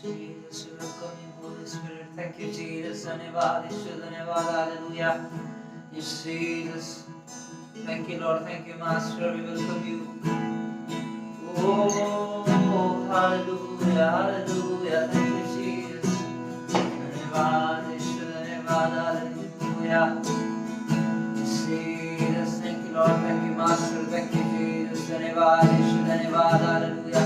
Jesus, you welcome you, Holy Spirit. Thank you, Jesus. धन्यवाद ईश्वर, धन्यवाद, hallelujah. Yes, Jesus. Thank you, Lord. Thank you, Master. We welcome you. Oh, hallelujah, hallelujah. Thank you, Jesus. धन्यवाद ईश्वर, धन्यवाद, hallelujah. Yes, Jesus. Thank you, Lord. Thank you, Master. Thank you, Jesus. धन्यवाद ईश्वर, धन्यवाद, hallelujah.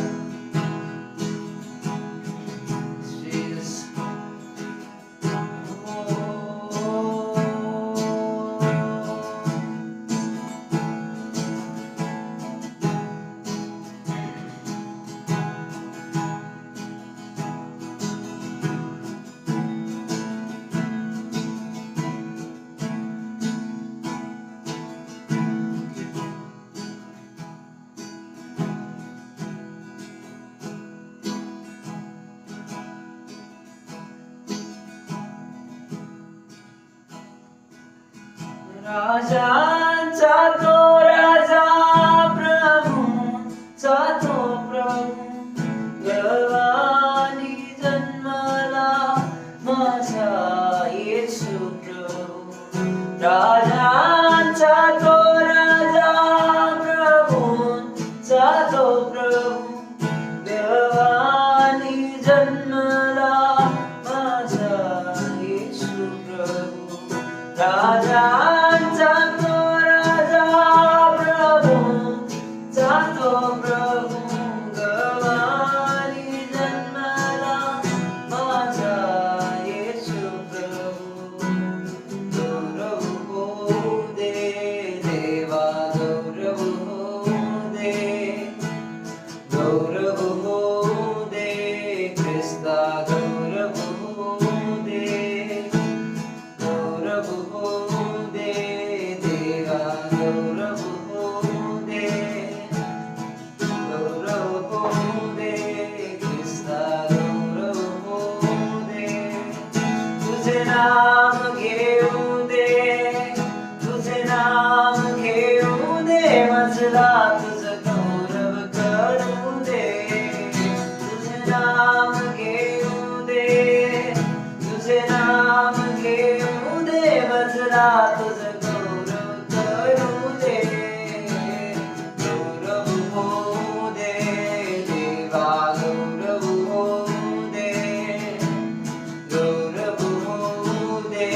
राजांचा तो राजा, प्रभूंचा तो प्रभू, गवानी जन्मला माझा येशू प्रभू. राजांचा तो राजा, प्रभूंचा तो प्रभू, गवानी जन्मला माझा येशू प्रभू. राजांचा तो राजा, प्रभूंचा तो प्रभू, गवानी जन्मला माझा येशू प्रभू. गौरव होऊ दे देवा, गौरव होऊ दे, गौरव होऊ दे ख्रिस्ता, गौरव होऊ दे, गौरव होऊ दे देवा, गौरव होऊ दे, गौरव होऊ दे ख्रिस्ता, गौरव होऊ दे. तुझे नाम घेऊ दे, तुझे नाम घेऊ दे, मजला तुझं गौरव करू दे. तुझे नाम घेऊ दे, तुझे नाम घेऊ दे, मजला तुझं गौरव करू दे. गौरव होऊ दे देवा, गौरव होऊ दे, गौरव होऊ दे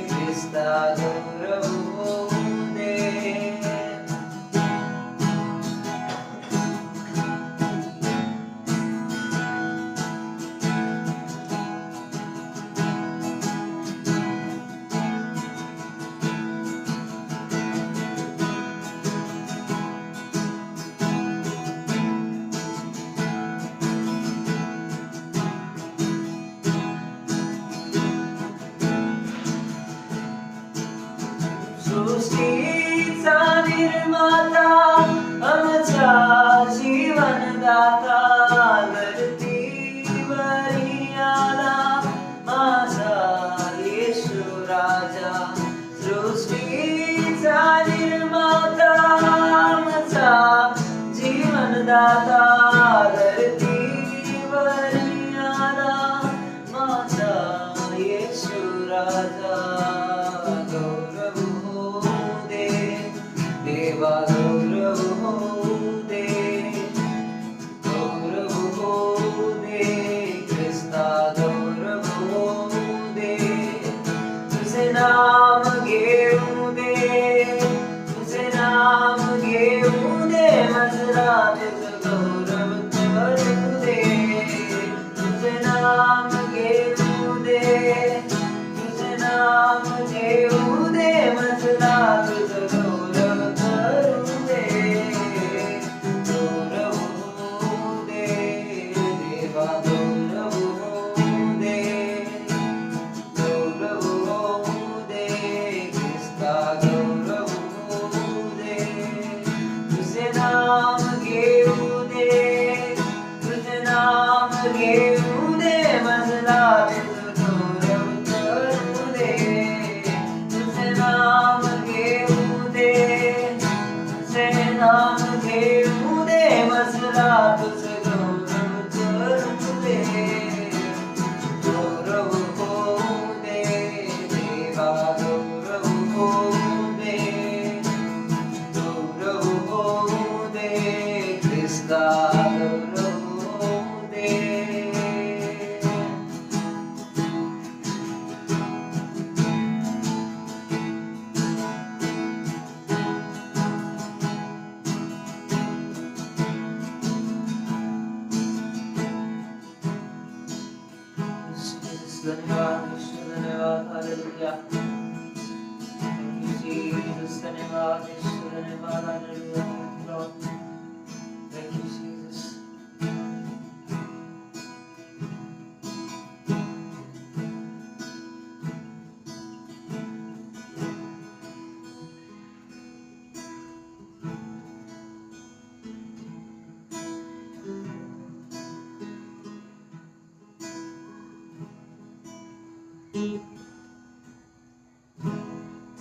ख्रिस्ता, गौरव होऊ दे. सृष्टीचा निर्माता, आमचा जीवनदाता, धरतीवरी आला माझा येशू राजा. सृष्टीचा निर्माता, आमचा जीवनदाता, धरतीवरी आला माझा येशू राजा. गौरव होऊ दे देवा, गौरव होऊ दे, गौरव होऊ दे ख्रिस्ता, गौरव होऊ दे. तुझे नाम घेऊ दे, तुझे नाम घेऊ दे, मजला तुझं गौरव करू दे. तुझे नाम घेऊ दे, तुझे नाम घेऊ दे, मजला तुझं गौरव करू दे. गौरव होऊ दे देवा, गौरव होऊ दे, गौरव होऊ दे ख्रिस्ता, गौरव होऊ दे. तुझे नाम घेऊ दे, तुझे नाम घेऊ दे, मजला तुझं गौरव करू दे. तुझे नाम घेऊ दे, तुझे नाम घेऊ दे, मजला तुझं गौरव करू दे.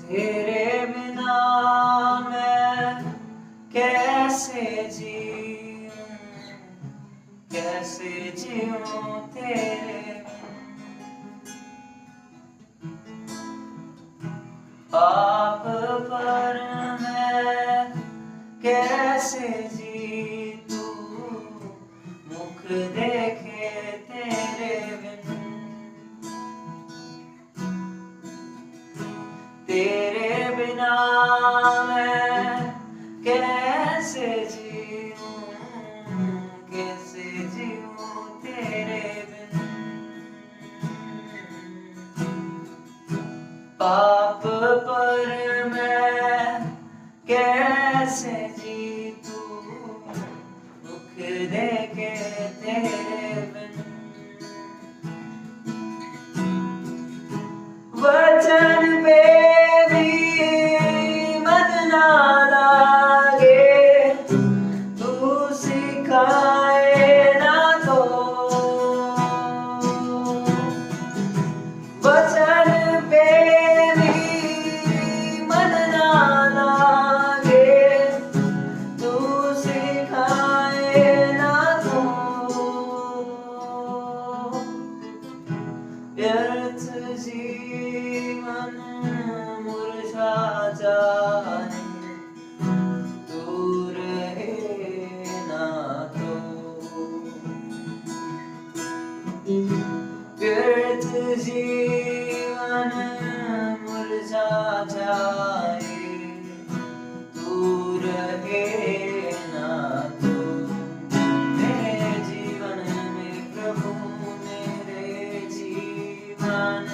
तेरे बिना मैं कैसे जीऊं, कैसे जीऊं तेरे पाप पर मैं कैसे जीतूं, मुख देखे तेरे बिन। तेरे बिना मैं कैसे जीऊं, कैसे जीऊं तेरे बिन। पाप पर मैं कैसे जीतूं, मुख देखे तेरे बिन। वचन पे भी मन ना लागे, तू सिखाए ना तो। वचन पे भी मन ना लागे, तू सिखाए ना तो। व्यर्थ जीवन मुरझा जाए, तू रहे ना तो। व्यर्थ जीवन मुरझा जाए, तू रहे ना तो। मेरे जीवन में प्रभु, मेरे जीवन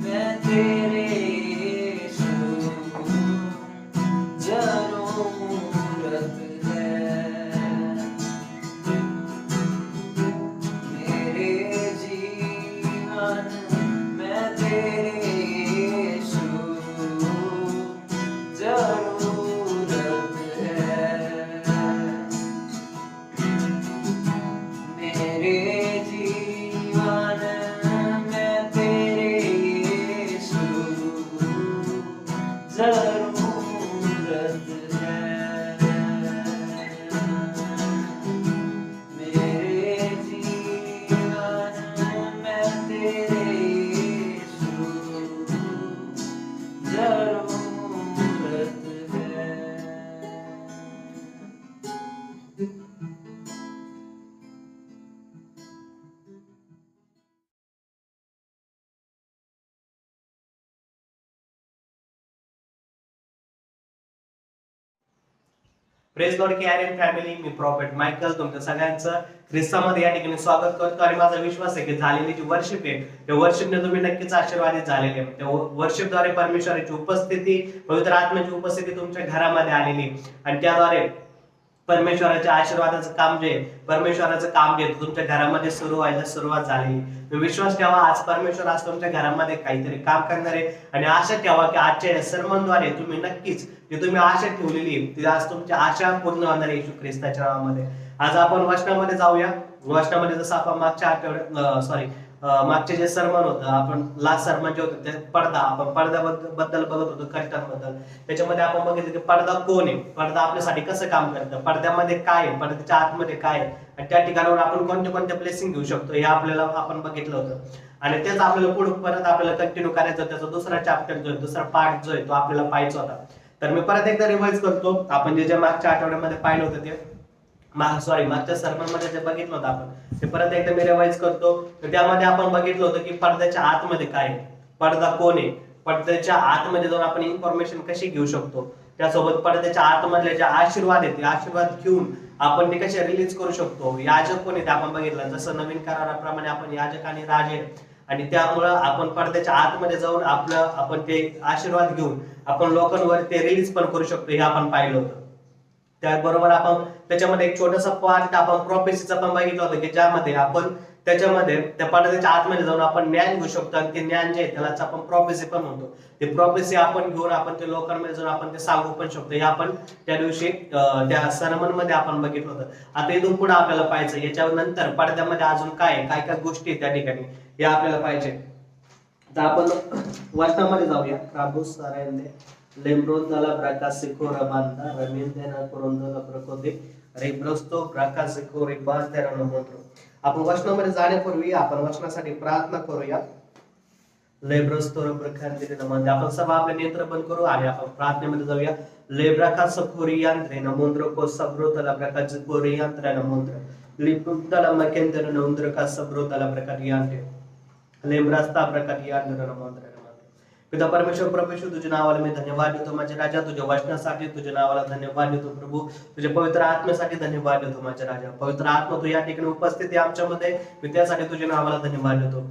में तेरे यीशु जरूरत है। मेरे जीवन में तेरे यीशु जरूरत है। मेरे जीवन में तेरे यीशु जरूरत है। मेरे जीवन में तेरे यीशु जरूरत है। प्रेज लॉर्ड केआरएन फॅमिली, मी प्रॉफेट मायकल तुमच्या सगळ्यांचं ख्रिस्तामध्ये या ठिकाणी स्वागत करतो आणि माझा विश्वास आहे की झालेली जी वर्शिप आहे त्या वर्शिपने तुम्ही नक्कीच आशीर्वादित झालेले. त्या वर्शिपद्वारे परमेश्वराची उपस्थिती, पवित्र आत्म्याची उपस्थिती तुमच्या घरामध्ये आलेली आणि त्याद्वारे परमेश्वराच्या आशीर्वादाचं काम जे परमेश्वराचं काम जे तुमच्या घरामध्ये सुरू व्हायला सुरुवात झाली. विश्वास ठेवा, आज परमेश्वर आज तुमच्या घरामध्ये काहीतरी काम करणार आहे आणि आशा ठेवा की आजच्या या सर्मनद्वारे तुम्ही नक्कीच जे तुम्ही आशा ठेवलेली ती आज तुमची आशा पूर्ण होणार आहे येशू ख्रिस्ताच्या नावामध्ये. आज आपण वचनामध्ये जाऊया. वचनामध्ये जसं आपण मागच्या आठवड्यात मागचे जे सर्मन होतं, आपण लास्ट सर्मन जे होतं ते आपण पडद्याबद्दल बघत होतो, कर्टनबद्दल. त्याच्यामध्ये आपण बघितलं की पडदा कोण आहे, पडदा आपल्यासाठी कसं काम करतं, पडद्यामध्ये काय आहे, पडद्याच्या आतमध्ये काय आहे आणि त्या ठिकाणावर आपण कोणते कोणते ब्लेसिंग घेऊ शकतो हे आपल्याला आपण बघितलं होतं. आणि तेच आपल्याला पुढे परत आपल्याला कंटिन्यू करायचं. त्याचा दुसरा चॅप्टर जो आहे, दुसरा पार्ट जो आहे तो आपल्याला पाहायचा होता. तर मी परत एकदा रिवाइज करतो. आपण जे मागच्या आठवड्यामध्ये पाहिलं होतं ते मागच्या सर्मन मध्ये जे बघितलं होतं आपण ते परत एकदा मी रिवाइज करतो. तर त्यामध्ये आपण बघितलं होतं की पडद्याच्या आतमध्ये काय आहे, पडदा कोण आहे, पडद्याच्या आतमध्ये जाऊन आपण इन्फॉर्मेशन कशी घेऊ शकतो, त्यासोबत पडद्याच्या आतमधले जे आशीर्वाद आहेत ते आशीर्वाद घेऊन आपण ते कसे रिलीज करू शकतो. याजक कोण आहे ते आपण बघितलं. जसं नवीन कराराप्रमाणे आपण याजक आणि राजे आणि त्यामुळं आपण पडद्याच्या आतमध्ये जाऊन आपण ते आशीर्वाद घेऊन आपण लोकांवर ते रिलीज पण करू शकतो हे आपण पाहिलं होतं. त्याबरोबर आपण त्याच्यामध्ये एक छोटासा पार्ट आपण प्रोफेसीचा पण बघितलं होतं की ज्यामध्ये आपण त्याच्यामध्ये त्या पडद्याच्या आतमध्ये जाऊन आपण ज्ञान घेऊ शकतो आणि ते ज्ञान जे आहे त्यालाच आपण प्रोफेसी पण म्हणतो. ते प्रोफेसी आपण घेऊन आपण ते लोकांमध्ये जाऊन आपण ते सांगू पण शकतो. हे आपण त्या दिवशी त्या सर्मन मध्ये आपण बघितलं होतं. आता इथून पुढे आपल्याला पाहायचं याच्यानंतर पडद्यामध्ये अजून काय काय काय गोष्टी त्या ठिकाणी हे आपल्याला पाहिजे. तर आपण वचनामध्ये जाऊया. क्राबूस सारायंदे लेम्ब्रोंदाला ब्राकासिको रबांदा रमिंदेना कोरोंदाला प्रकोदे रेब्रोस्तो ब्राकासिको रिबांदेरा नमोंद्रो. आपण वचनामध्ये जाण्यापूर्वी आपण वचनासाठी प्रार्थना करूया. लेब्रोस्तो रब्रखांदिरे नमोंद्रो. आपण सर्व आपले नेत्र बंद करू आणि आपण प्रार्थनेमध्ये जाऊया. लेब्राकासकोरियांद्रे नमोंद्रो को सब्रोतला ब्राकासिकोरियांद्रे नमोंद्रो लिपुतला मकेंद्र नमोंद्रो का सब्रोतला ब्राकारियांद्रे लेब्रास्ता ब्राकारियांद्रे नमोंद्रो. पिता परमेश्वर प्रभू येशू तुझ्या नावाला मी धन्यवाद देतो. माझ्या राजा तुझ्या वचनासाठी तुझ्या नावाला धन्यवाद देतो. प्रभू तुझ्या पवित्र आत्म्यासाठी धन्यवाद देतो. माझ्या राजा पवित्र आत्मा तू या ठिकाणी उपस्थित आहे आमच्यामध्ये. मी त्यासाठी तुझ्या नावाला धन्यवाद देतो.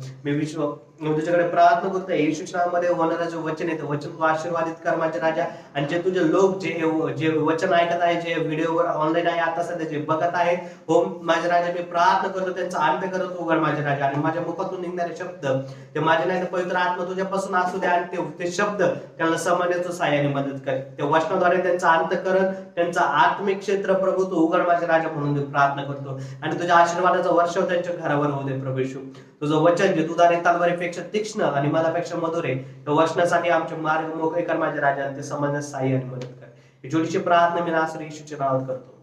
मी तुझ्याकडे प्रार्थना करतो येशूच्या नावामध्ये होणारं जे वचन आहे ते वचन तू आशीर्वादित कर माझ्या राजा. आणि जे तुझे लोक जे वचन ऐकत आहे जे व्हिडिओवर ऑनलाईन आहे आता सध्या जे बघत आहे हो माझ्या राजा मी प्रार्थना करतो त्यांचा अंत करत उघड माझ्या राजा. आणि माझ्या मुखातून निघणारे शब्द ते माझ्या नाही पवित्र आत्मा तुझ्यापासून असू दे आणि ते शब्द त्यांना समजण्याचं सहाय्याने मदत कर. त्या वचनाद्वारे त्यांचा अंतःकरण त्यांचा आत्मिक क्षेत्र प्रभू तू उघड माझ्या राजा म्हणून मी प्रार्थना करतो. आणि तुझ्या आशीर्वादाचा वर्षाव त्यांच्या घरावर होऊ दे प्रभू येशू. तुझं वचन जे दुधारी तलवारीपेक्षा तीक्ष्ण आणि मलापेक्षा मधुर आहे त्या वचनासाठी आमचे मार्ग मोकळे कर माझ्या राजा. आणि ते समजण्यास सहाय्याने मदत कर. ही छोटीशी प्रार्थना मी नासर येशूच्या नावात करतो.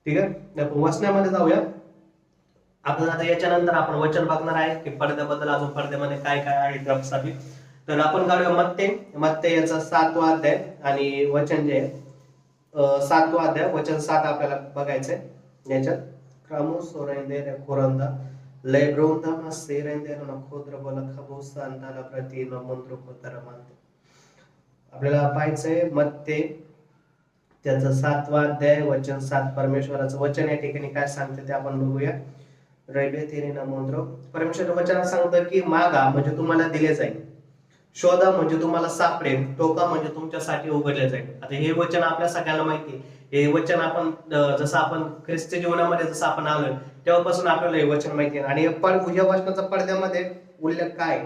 ठीक आहे आपण वचनामध्ये जाऊया. आपण आता याच्यानंतर आपण वचन बघणार आहे की पडद्याबद्दल अजून पडद्यामध्ये काय काय आहे त्यासाठी. तर आपण काढूया मत्ते याचा 7वा अध्याय आणि वचन जे 7वा अध्याय वचन 7 आपल्याला बघायचंय. याच्यात क्रामोस सोरेंदे कोरंदा लेब्रोंदा मसेरेंदे नखोद्र बोला खबोसा अंदाला प्रति नमंद्र कोतरमांते. आपल्याला पाहायचंय मत्ते त्याचा 7वा अध्याय वचन 7. परमेश्वराचं वचन या ठिकाणी काय सांगते ते आपण बघूया. रैबे तेरे नमोंद्रो. परमेश्वर वचनात सांगतं की मागा म्हणजे तुम्हाला दिले जाईल, शोधा म्हणजे तुम्हाला सापडेल, टोका म्हणजे तुमच्यासाठी उघडले जाईल. आता हे वचन आपल्या सगळ्यांना माहिती आहे. हे वचन आपण जसं आपण ख्रिस्ती जीवनामध्ये जसं आपण आलोय तेव्हापासून आपल्याला हे वचन माहिती आहे. आणि या वचनाचा पडद्यामध्ये उल्लेख काय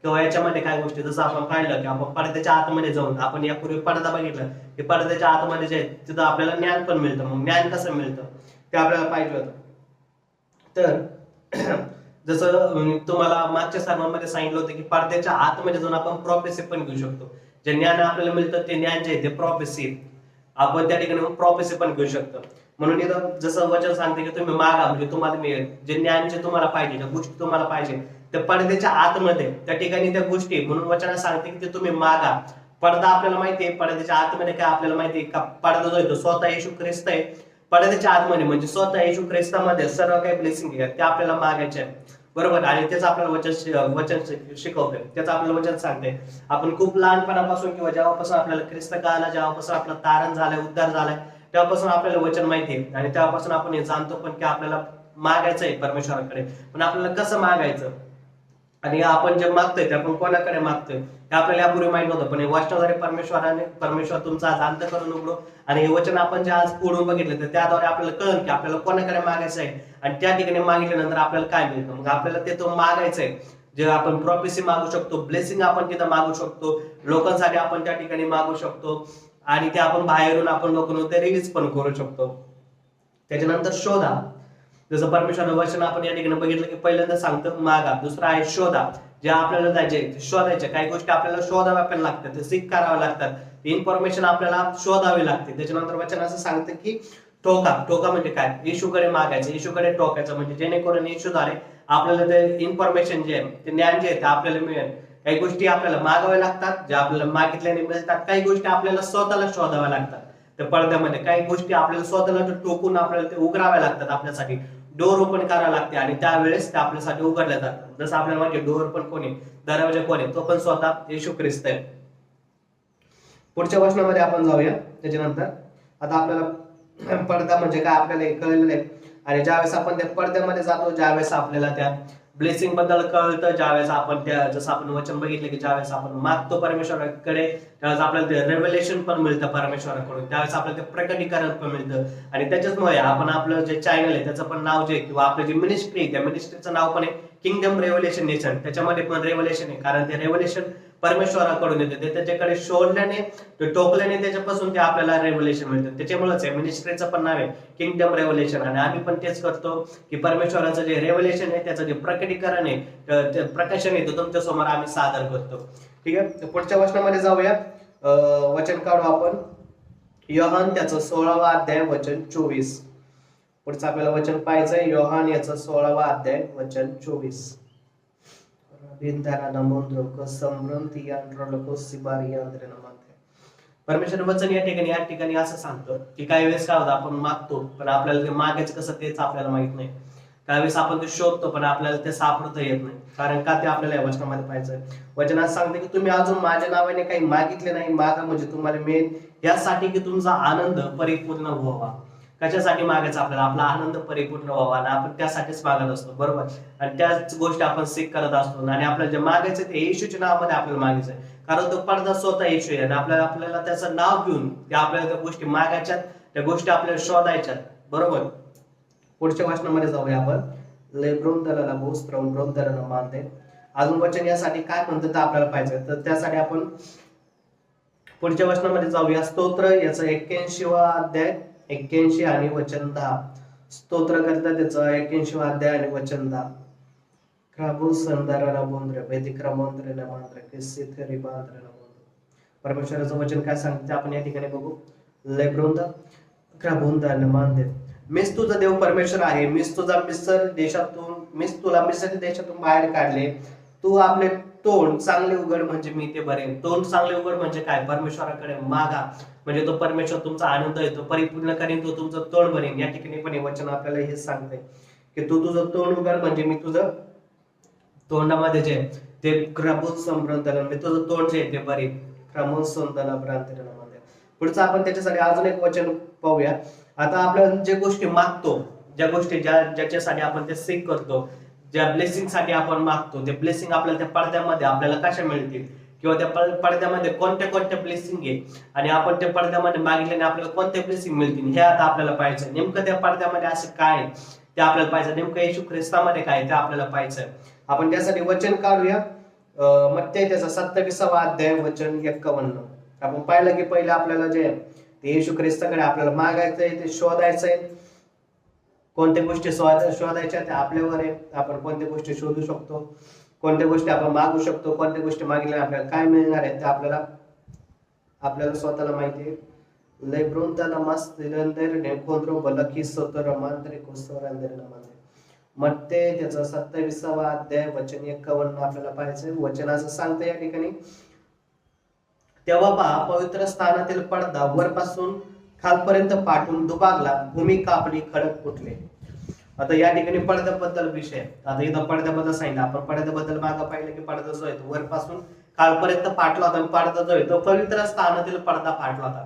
किंवा याच्यामध्ये काय गोष्टी जसं आपण पाहिलं की आपण पडद्याच्या आतमध्ये जाऊन आपण यापूर्वी पडदा बघितला की पडद्याच्या आतमध्ये जे तिथं आपल्याला ज्ञान पण मिळतं. मग ज्ञान कसं मिळतं ते आपल्याला पाहिजे होतं. तर जसं तुम्हाला मागच्या सर्वांमध्ये सांगितलं होतं की पडद्याच्या आतमध्ये जाऊन आपण प्रॉफेसी पण घेऊ शकतो. जे ज्ञान आपल्याला मिळतं ते ज्ञान जे आहे ते प्रॉफेसी आपण त्या ठिकाणी प्रॉफेसी पण घेऊ शकतो. म्हणून इथं जसं वचन सांगते की तुम्ही मागा म्हणजे तुम्हाला मिळेल. जे ज्ञान जे तुम्हाला पाहिजे ज्या गोष्टी तुम्हाला पाहिजे त्या पडद्याच्या आतमध्ये त्या ठिकाणी त्या गोष्टी म्हणून वचनात सांगते की ते तुम्ही मागा. पडदा आपल्याला माहिती आहे पडद्याच्या आतमध्ये काय आपल्याला माहिती आहे का पडदा जो आहे तो स्वतः येशू ख्रिस्त आहे. पडद्याच्या आतमध्ये म्हणजे स्वतः येशू ख्रिस्तामध्ये सर्व काही ब्लेसिंग आहे ते आपल्याला मागायचे आहे बरोबर. आणि त्याचं आपल्याला वचन शिकवतंय त्याचं आपल्याला वचन सांगते. आपण खूप लहानपणापासून किंवा जेव्हापासून आपल्याला ख्रिस्त कळाला जेव्हापासून आपला तारण झालाय उद्धार झालाय तेव्हापासून आपल्याला वचन माहिती आहे. आणि तेव्हापासून आपण हे जाणतो पण की आपल्याला मागायचं आहे परमेश्वराकडे. पण आपल्याला कसं मागायचं आणि आपण जे मागतोय ते आपण कोणाकडे मागतोय हे आपल्याला यापूर्वी माहित नव्हतं. पण हे वचनाद्वारे परमेश्वर तुमचा आज अंत करून उघडो. आणि हे वचन आपण जे आज पुढून बघितलं तर त्याद्वारे आपल्याला कळलं की आपल्याला कोणाकडे मागायचं आहे आणि त्या ठिकाणी मागितल्यानंतर आपल्याला काय मिळतं. मग आपल्याला ते तो मागायचंय जे आपण प्रॉफेसी मागू शकतो, ब्लेसिंग आपण तिथं मागू शकतो, लोकांसाठी आपण त्या ठिकाणी मागू शकतो आणि ते आपण बाहेरून आपण लोकांना ते रिलीज पण करू शकतो. त्याच्यानंतर शोधा. जसं परमेश्वर वचन आपण या ठिकाणी बघितलं की पहिल्यांदा सांगतं मागा. दुसरं आहे शोधा. जे आपल्याला जायचे शोधायचे काही गोष्टी आपल्याला शोधाव्या पण लागतात ते सीक कराव्या लागतात. इन्फॉर्मेशन आपल्याला शोधावी लागते. त्याच्यानंतर वचन असं सांगतं की टोका म्हणजे काय येशूकडे मागायचं येशूकडे टोकायचं म्हणजे जेणेकरून येशूद्वारे आपल्याला ते इन्फॉर्मेशन जे आहे ते ज्ञान जे आहे ते आपल्याला मिळेल. काही गोष्टी आपल्याला मागाव्या लागतात ज्या आपल्याला मागितल्याने मिळतात. काही गोष्टी आपल्याला स्वतःला शोधाव्या लागतात. त्या पडद्यामध्ये काही गोष्टी आपल्याला स्वतःला टोकून आपल्याला ते उघडाव्या लागतात. आपल्यासाठी डोर ओपन करावं लागते आणि त्यावेळेस ते आपल्यासाठी उघडल्या जातात. जसं आपल्याला माहिती डोर पण कोणी दरवाजा कोणी तो पण स्वतः येशू ख्रिस्त आहे. पुढच्या वचनामध्ये आपण जाऊया. त्याच्यानंतर आता आपल्याला पडदा म्हणजे काय आपल्याला कळलेलं आहे. आणि ज्यावेळेस आपण त्या पडद्यामध्ये जातो ज्यावेळेस आपल्याला त्या ब्लेसिंग बद्दल कळतं ज्यावेळेस आपण त्या जसं आपण वचन बघितलं की ज्यावेळेस आपण मागतो परमेश्वराकडे त्यावेळेस आपल्याला ते रेव्हेलेशन पण मिळतं परमेश्वराकडून. त्यावेळेस आपल्याला ते प्रकटीकरण पण मिळतं. आणि त्याच्याचमुळे आपण आपलं जे चॅनल आहे त्याचं पण नाव जे किंवा आपलं जे मिनिस्ट्री आहे त्या मिनिस्ट्रीचं नाव पण आहे किंगडम रेव्होल्युशन, त्याच्यामध्ये पण रेव्होल्युशन आहे, कारण ते रेव्होल्युशन परमेश्वराकडून येते, ते त्याच्याकडे शोधल्याने टोकल्याने त्याच्यापासून ते आपल्याला रेव्होल्युशन मिळतं. त्याच्यामुळेच आहे मिनिस्ट्रीचं पण नाव आहे किंगडम रेव्होल्युशन. आणि आम्ही पण तेच करतो की परमेश्वराचं जे रेव्होल्युशन आहे त्याचं जे प्रकटीकरण आहे, ते प्रकाशन आहे, ते तुमच्या समोर आम्ही सादर करतो. ठीक आहे, तर पुढच्या वचनामध्ये जाऊया. वचन काढू आपण योहान त्याचं 16वा अध्याय वचन 24. पुढचं आपल्याला वचन पाहायचंय योहान याचं 16वा अध्याय वचन 24. परमेश्वर वचन या ठिकाणी असं सांगतो की काही वेळेस काय होतं, आपण मागतो पण आपल्याला ते मागायचं कसं तेच आपल्याला माहित नाही. काही वेळेस आपण ते शोधतो पण आपल्याला ते सापडता येत नाही. कारण का ते आपल्याला या वचनामध्ये पाहायचंय. वचनात सांगते की तुम्ही अजून माझ्या नावाने काही मागितले नाही, मागा म्हणजे तुम्हाला मिळेल, यासाठी की तुमचा आनंद परिपूर्ण व्हावा. कशासाठी मागायचं आपल्याला? आपला आनंद परिपूर्ण व्हावा, आणि आपण त्यासाठीच मागत असतो, बरोबर. आणि त्याच गोष्टी आपण सीख करत असतो. आणि आपल्याला जे मागायचं ते येशूच्या नावामध्ये आपल्याला मागायचंय, कारण तो पडदा स्वतः येशू आहे. आणि आपल्याला त्याचं नाव घेऊन आपल्याला त्या गोष्टी मागायच्यात, त्या गोष्टी आपल्याला शोधायच्यात, बरोबर. पुढच्या वचनामध्ये जाऊया आपण. अजून वचन यासाठी काय म्हणतात ते आपल्याला पाहिजे, तर त्यासाठी आपण पुढच्या वचनामध्ये जाऊया. स्तोत्र याचं 81वा अध्याय 81 आणि वचन 10. स्तोत्र करता त्याचं 81वा अध्याय आणि वचन 10. परमेश्वराचं वचन काय सांगते आपण या ठिकाणी बघू. मीच तुझा देव परमेश्वर आहे, मीच तुझा मीच तुला मिस्र देशातून बाहेर काढले. तू आपले तोंड चांगले उघड म्हणजे मी ते भरेन. तोंड चांगले उघड म्हणजे काय? परमेश्वराकडे मागा, म्हणजे तो परमेश्वर तुमचा आनंद आहे तो परिपूर्ण करेन, तो तुमचं तोंड भरेन. या ठिकाणी पण हे वचन आपल्याला हेच सांगतंय की तू तुझं तोंड उघड म्हणजे मी तुझं तोंडामध्ये जे ते मी तुझं तोंड जे ते भरेन. पुढचं आपण त्याच्यासाठी अजून एक वचन पाहूया. आता आपल्याला जे गोष्टी मागतो, ज्या गोष्टी ज्याच्यासाठी आपण ते सीख करतो, ज्या ब्लेसिंग साठी आपण मागतो, ते ब्लेसिंग आपल्याला त्या पडद्यामध्ये आपल्याला कशा मिळतील, किंवा त्या पडद्यामध्ये कोणत्या ब्लेसिंग आहे, आणि आपण त्या पडद्यामध्ये मागितल्याने आपल्याला कोणत्या ब्लेसिंग मिळतील, हे आता आपल्याला पाहायचं. नेमकं त्या पडद्यामध्ये असं काय ते आपल्याला पाहिजे, नेमकं येशू ख्रिस्तामध्ये काय ते आपल्याला पाहायचं. आपण त्यासाठी वचन काढूया. मत्ती त्याचा 27वा अध्याय वचन 51. आपण पाहिलं की पहिलं आपल्याला जे ते येशू ख्रिस्ताकडे आपल्याला मागायचंय, ते शोधायचंय. कोणत्या गोष्टी शोधायच्या त्या आपल्यावर आहे. आपण कोणत्या गोष्टी शोधू शकतो, कोणत्या गोष्टी आपण मागू शकतो, कोणत्या गोष्टी मागितल्या आपल्याला काय मिळणार आहे ते आपल्याला स्वतःला माहिती आहे. मत्ती त्याचा 27वा अध्याय वचन 51 आपल्याला पाहायचंय. वचन असं सांगतं या ठिकाणी. तेव्हा पहा, पवित्र स्थानातील पडदा वरपासून खालपर्यंत पाठून दुभागला, भूमी कापली, खडक फुटले. आता या ठिकाणी पडद्याबद्दल विषय. आता इथं पडद्याबद्दल सांगितलं. आपण पडद्याबद्दल मागं पाहिलं की पडदा जो आहे तो वरपासून खालपर्यंत फाटला होता, आणि पडदा जो आहे तो पवित्र स्थानातील पडदा फाटला होता.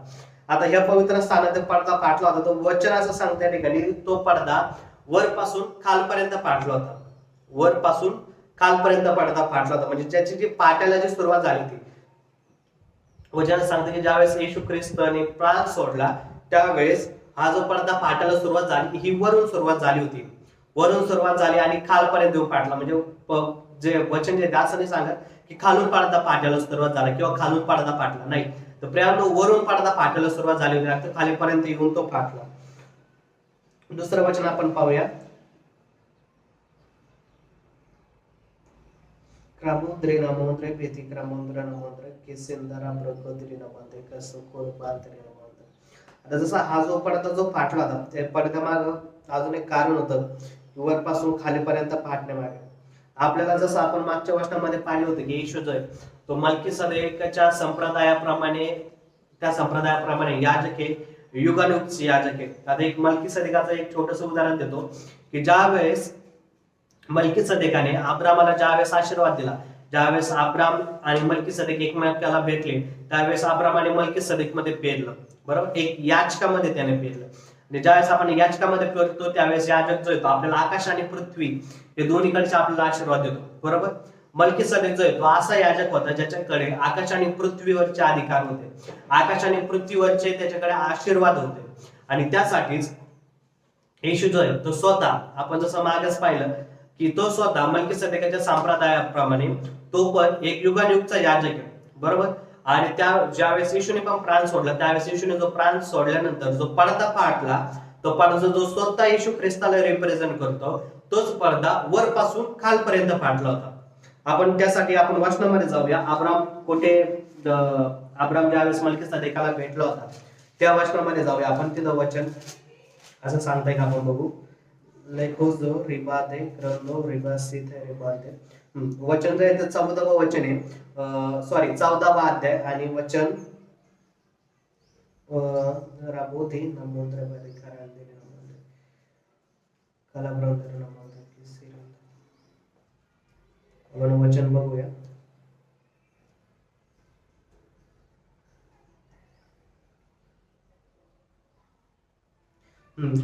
आता ह्या पवित्र स्थानातील पडदा फाटला होता, तो वचन असं सांगतं या ठिकाणी तो पडदा वरपासून खालपर्यंत फाटला होता. वरपासून खालपर्यंत पडदा फाटला होता, म्हणजे ज्याची जी फाटायला जी सुरुवात झाली ती. वचन सांगतं की ज्यावेळेस येशू ख्रिस्ताने प्राण सोडला त्यावेळेस हा जो पडदा फाटायला सुरुवात झाली ही वरून सुरुवात झाली होती. वरून सुरुवात झाली आणि खालपर्यंत येऊन फाटला. म्हणजे जे वचन जे असं नाही सांगत की खालून पडदा फाटायला सुरुवात झाला किंवा खालून पडदा फाटला, नाही. तर प्रियांनो, वरून पडदा फाटायला सुरुवात झाली होती, खालीपर्यंत येऊन तो फाटला. दुसरं वचन आपण पाहूया. आता जसा हा जो पडदा जो फाटला होता, त्या पडद्यामाग अजून एक कारण होतं, वरपासून खालीपर्यंत फाटण्यामागे. आपल्याला जसं आपण मागच्या वचनामध्ये पाहिलं होतं की येशू जो आहे तो मल्कीसदेकाच्या संप्रदायाप्रमाणे, त्या संप्रदायाप्रमाणे याजक आहे, युगानुयुग याजक आहे. आता एक मल्कीसदेकाचं एक छोटंसं उदाहरण देतो की ज्यावेळेस मल्कीसदेकाने अब्रामाला ज्यावेळेस आशीर्वाद दिला, ज्यावेळेस अब्राम आणि मल्कीसदेक एकमेकाला भेटले, त्यावेळेस अब्रामाने मल्कीसदेक मध्ये पेरलं, बरोबर. एक याचकामध्ये त्याने पेरलं. आणि ज्यावेळेस आपण याचकामध्ये पेरतो त्यावेळेस याजक जो येतो आपल्याला आकाश आणि पृथ्वी हे दोन्हीकडचे आपल्याला आशीर्वाद देतो, बरोबर. मल्कीसदेक जो आहे तो असा याजक होता ज्याच्याकडे आकाश आणि पृथ्वीवरचे अधिकार होते, आकाश आणि पृथ्वीवरचे त्याच्याकडे आशीर्वाद होते. आणि त्यासाठीच येशू जो आहे तो स्वतः, आपण जसं मागच पाहिलं की तो स्वतः मल्कीसदेकाच्या संप्रदायाप्रमाणे तो पण एक युगानुयुगचा याजक आहे, बरोबर. आणि त्या ज्यावेळेस येशूने पण प्राण सोडला, त्यावेळेस येशूने जो प्राण सोडल्यानंतर जो पडदा फाटला, तो पडदा जो स्वतः येशू ख्रिस्ताला रिप्रेझेंट करतो, तोच पडदा वरपासून खालपर्यंत फाटला होता. आपण त्यासाठी आपण वचनामध्ये जाऊया. अब्राम ज्यावेळेस मल्कीसदेकाला भेटला होता त्या वचनामध्ये जाऊया आपण. तिथं वचन असं सांगताय का आपण बघू. लेखोजो रिबादे ग्रंथो रिबासित रिबादे वचन जे आहे ते 14वा वचन आहे, सॉरी 14वा अध्याय आणि वचन राबोधे नमोद्र बारे करांदे नमोद्र कलाब्रंदर नमोद्र की सिरंद आपण वचन बघूया.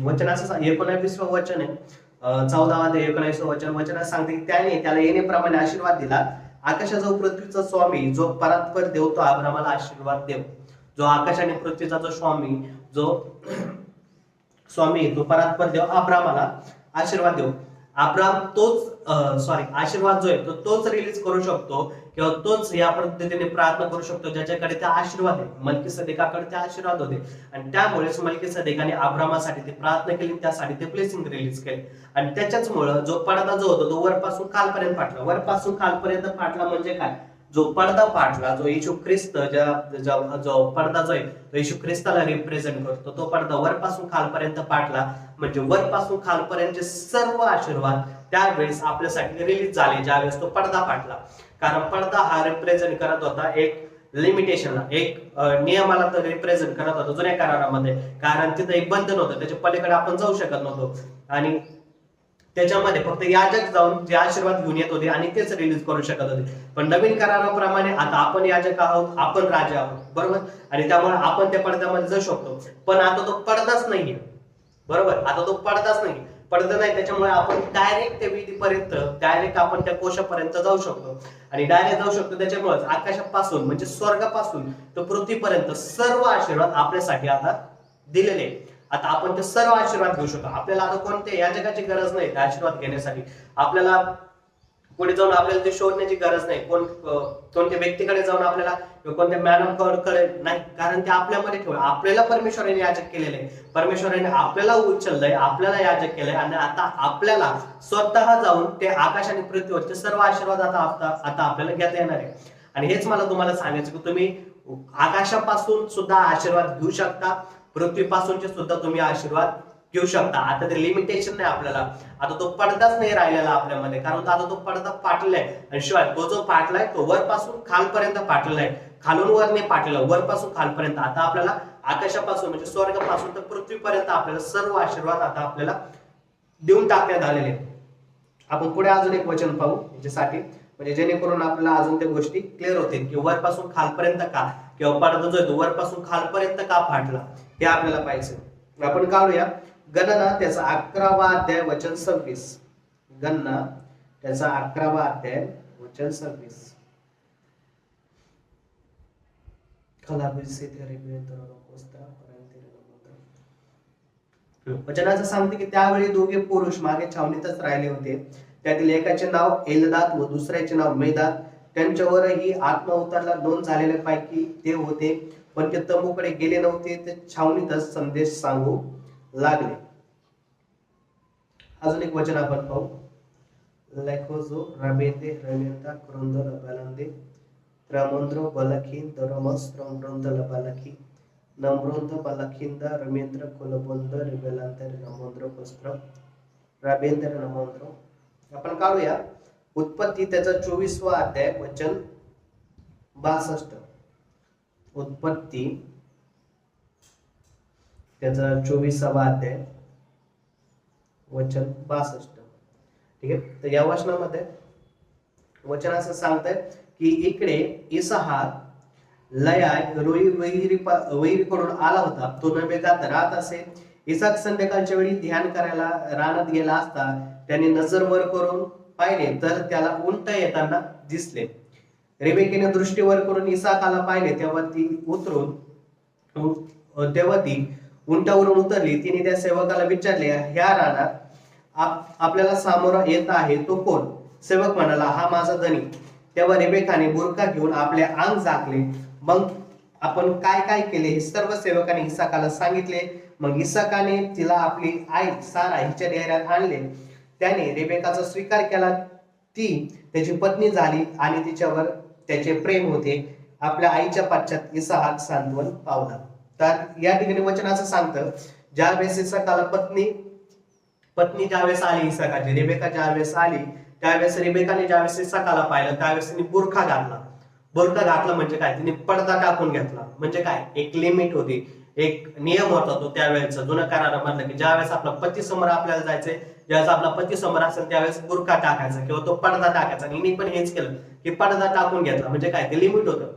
वचन असं 19वं वचन आहे, 14वा ते 19वं वचन. वचनात सांगते की त्याने त्याला येण्याप्रमाणे आशीर्वाद दिला. आकाशाचा पृथ्वीचा स्वामी जो परात्पर देव तो अब्रामाला आशीर्वाद देव. जो आकाश आणि पृथ्वीचा जो स्वामी तो परात्पर देव अब्रामाला आशीर्वाद देव. अब्राम तोच आशीर्वाद जो आहे तोच रिलीज करू शकतो किंवा तोच या पद्धतीने प्रार्थना करू शकतो ज्याच्याकडे त्या आशीर्वाद आहे. मल्कीसदेकाकडे त्या आशीर्वाद होते आणि त्यामुळेच मल्कीसदेकाने अब्रामासाठी ते प्रार्थना केली, त्यासाठी ते ब्लेसिंग रिलीज केले. आणि त्याच्याचमुळे जो पडदा जो होता तो वरपासून खालपर्यंत फाटला. वरपासून खालपर्यंत फाटला म्हणजे काय, जो पडदा फाटला, जो येशू ख्रिस्त जो पडदा जो आहे तो येशू ख्रिस्ताला रिप्रेझेंट करतो, तो पडदा वरपासून खालपर्यंत फाटला म्हणजे वरपासून खालपर्यंतचे सर्व आशीर्वाद त्यावेळेस आपल्यासाठी रिलीज झाले ज्यावेळेस तो पडदा फाटला. कारण पडदा हा रिप्रेझेंट करत होता एक लिमिटेशनला, एक नियमाला तर रिप्रेझेंट करत होता जुन्या करारामध्ये. कारण तिथं एक बंधन होतं, त्याच्या पलीकडे आपण जाऊ शकत नव्हतो आणि त्याच्यामध्ये फक्त याजक जाऊन जे आशीर्वाद घेऊन येत होते आणि तेच रिलीज करू शकत होते. पण नवीन कराराप्रमाणे आता आपण याजक आहोत, आपण राजा आहोत, बरोबर. आणि त्यामुळे आपण त्या पडद्यामध्ये जाऊ शकतो. पण आता तो पडदाच नाहीये, बरोबर. आता तो पडदाच नाही, पडदा नाही, त्याच्यामुळे आपण डायरेक्ट त्या विधीपर्यंत, डायरेक्ट आपण त्या कोशापर्यंत जाऊ शकतो आणि डायरेक्ट जाऊ शकतो. त्याच्यामुळे आकाशापासून म्हणजे स्वर्गापासून तर पृथ्वीपर्यंत सर्व आशीर्वाद आपल्यासाठी आता दिलेले. आता आपण ते सर्व आशीर्वाद घेऊ शकतो. आपल्याला आता कोणत्या या जगाची गरज नाही आशीर्वाद घेण्यासाठी. आपल्याला पुढे जाऊन आपल्याला ते शोधण्याची गरज नाही, कोणत्या व्यक्तीकडे जाऊन आपल्याला कोणत्या मॅनकडे नाही, कारण ते आपल्यामध्ये ठेवलं. आपल्याला परमेश्वराने याजक केलेलं आहे, परमेश्वराने आपल्याला उचललंय, आपल्याला याजक केलंय आणि आता आपल्याला स्वतः जाऊन ते आकाश आणि पृथ्वीवरचे सर्व आशीर्वाद आता आपल्याला घेता येणार आहे. आणि हेच मला तुम्हाला सांगायचं की तुम्ही आकाशापासून सुद्धा आशीर्वाद घेऊ शकता, पृथ्वीपासूनचे सुद्धा तुम्ही आशीर्वाद घेऊ शकता. आता ते लिमिटेशन नाही आपल्याला, आता तो पडदाच नाही राहिलेला आपल्यामध्ये, कारण आता तो पडदा फाटलाय. आणि शिवाय तो जो फाटलाय तो वरपासून खालपर्यंत फाटलेला आहे, खालून वर नाही फाटलेला, वरपासून खालपर्यंत. आता आपल्याला आकाशापासून म्हणजे स्वर्गापासून तर पृथ्वीपर्यंत आपल्याला सर्व आशीर्वाद आता आपल्याला देऊन टाकण्यात आलेले. आपण पुढे अजून एक वचन पाहू याच्यासाठी, म्हणजे जेणेकरून आपल्याला अजून त्या गोष्टी क्लिअर होतील की वरपासून खालपर्यंत का, किंवा पडदा जो आहे तो वरपासून खालपर्यंत का फाटला हे आपल्याला पाहिजे. आपण काढूया गणना त्याचा 11वा अध्याय वचन 26. गणना त्याचा 11वा अध्याय वचन 26. वचनाचं सांगते की त्यावेळी दोघे पुरुष मागे छावणीतच राहिले होते. त्यातील एकाचे नाव एलदाद व दुसऱ्याचे नाव मेदाद. त्यांच्यावरही आत्मा उतरला. 2 झालेल्या पैकी ते होते, पण ते तंबूकडे गेले नव्हते, ते छावणीतच संदेश सांगू लागले. अजून एक वचन आपण पाहू. लेखोजो रमेते रमेता क्रोंद लबालंदे त्रमंद्रो बलखीन दरमस त्रमंद्र लबालखी नम्रोंद बलखींदा रमेंद्र कुलबंद रिबेलांतर नमोंद्र वस्त्र राबेंद्र नमोंद्रो. आपण काढूया उत्पत्ती त्याचा 24वा अध्याय वचन 62. उत्पत्ती त्याचा 24वा अध्याय वचन 62. ठीक आहे. तर या वचनामध्ये वचन असं सांगतंय की इकडे इसहाक लयाय रोई वैरीकडून आला होता. तो नवेगात राहत असे. इसहाक संध्याकाळच्या वेळी ध्यान करायला रानात गेला असता त्याने नजर वर करून पाहिले तर त्याला उंट येताना दिसले. रेबेकेने दृष्टी वर करून इसहाकाला पाहिले तेव्हा ती उंटावरून उतरली. तिने त्या सेवकाला विचारले, ह्या रानात आपल्याला सामोरा येत आहे तो कोण? सेवक म्हणाला, हा माझा धनी. तेव्हा रेबेकाने बुरखा घेऊन आपले अंग झाकले. मग आपण काय काय केले हे सर्व सेवकाने इसाकाला सांगितले. मग इसाकाने तिला आपली आई सारा हिच्या डेऱ्यात आणले. त्याने रेबेकाचा स्वीकार केला. ती त्याची पत्नी झाली आणि तिच्यावर त्याचे प्रेम होते. आपल्या आईच्या पश्चात इसाहाक सांत्वन पावला. तर या ठिकाणी वचन असं सांगतं, ज्यावेळेस इसाकाला पत्नी ज्यावेळेस आली इसाकाची, रेबेका ज्यावेळेस आली, त्यावेळेस रेबेकाने ज्यावेळेस इसाकाला पाहिलं त्यावेळेस तिने बुरखा घातला. बुरखा घातला म्हणजे काय? तिने पडदा टाकून घेतला. म्हणजे काय? एक लिमिट होती, एक नियम होता तो त्यावेळेचा जुन्या करारामधला, की ज्यावेळेस आपला पती समोर आपल्याला जायचंय, ज्यावेळेस आपला पती समोर असेल त्यावेळेस बुरखा टाकायचा किंवा तो पडदा टाकायचा. आणि हिने पण हेच केलं की पडदा टाकून घेतला. म्हणजे काय? ते लिमिट होतं,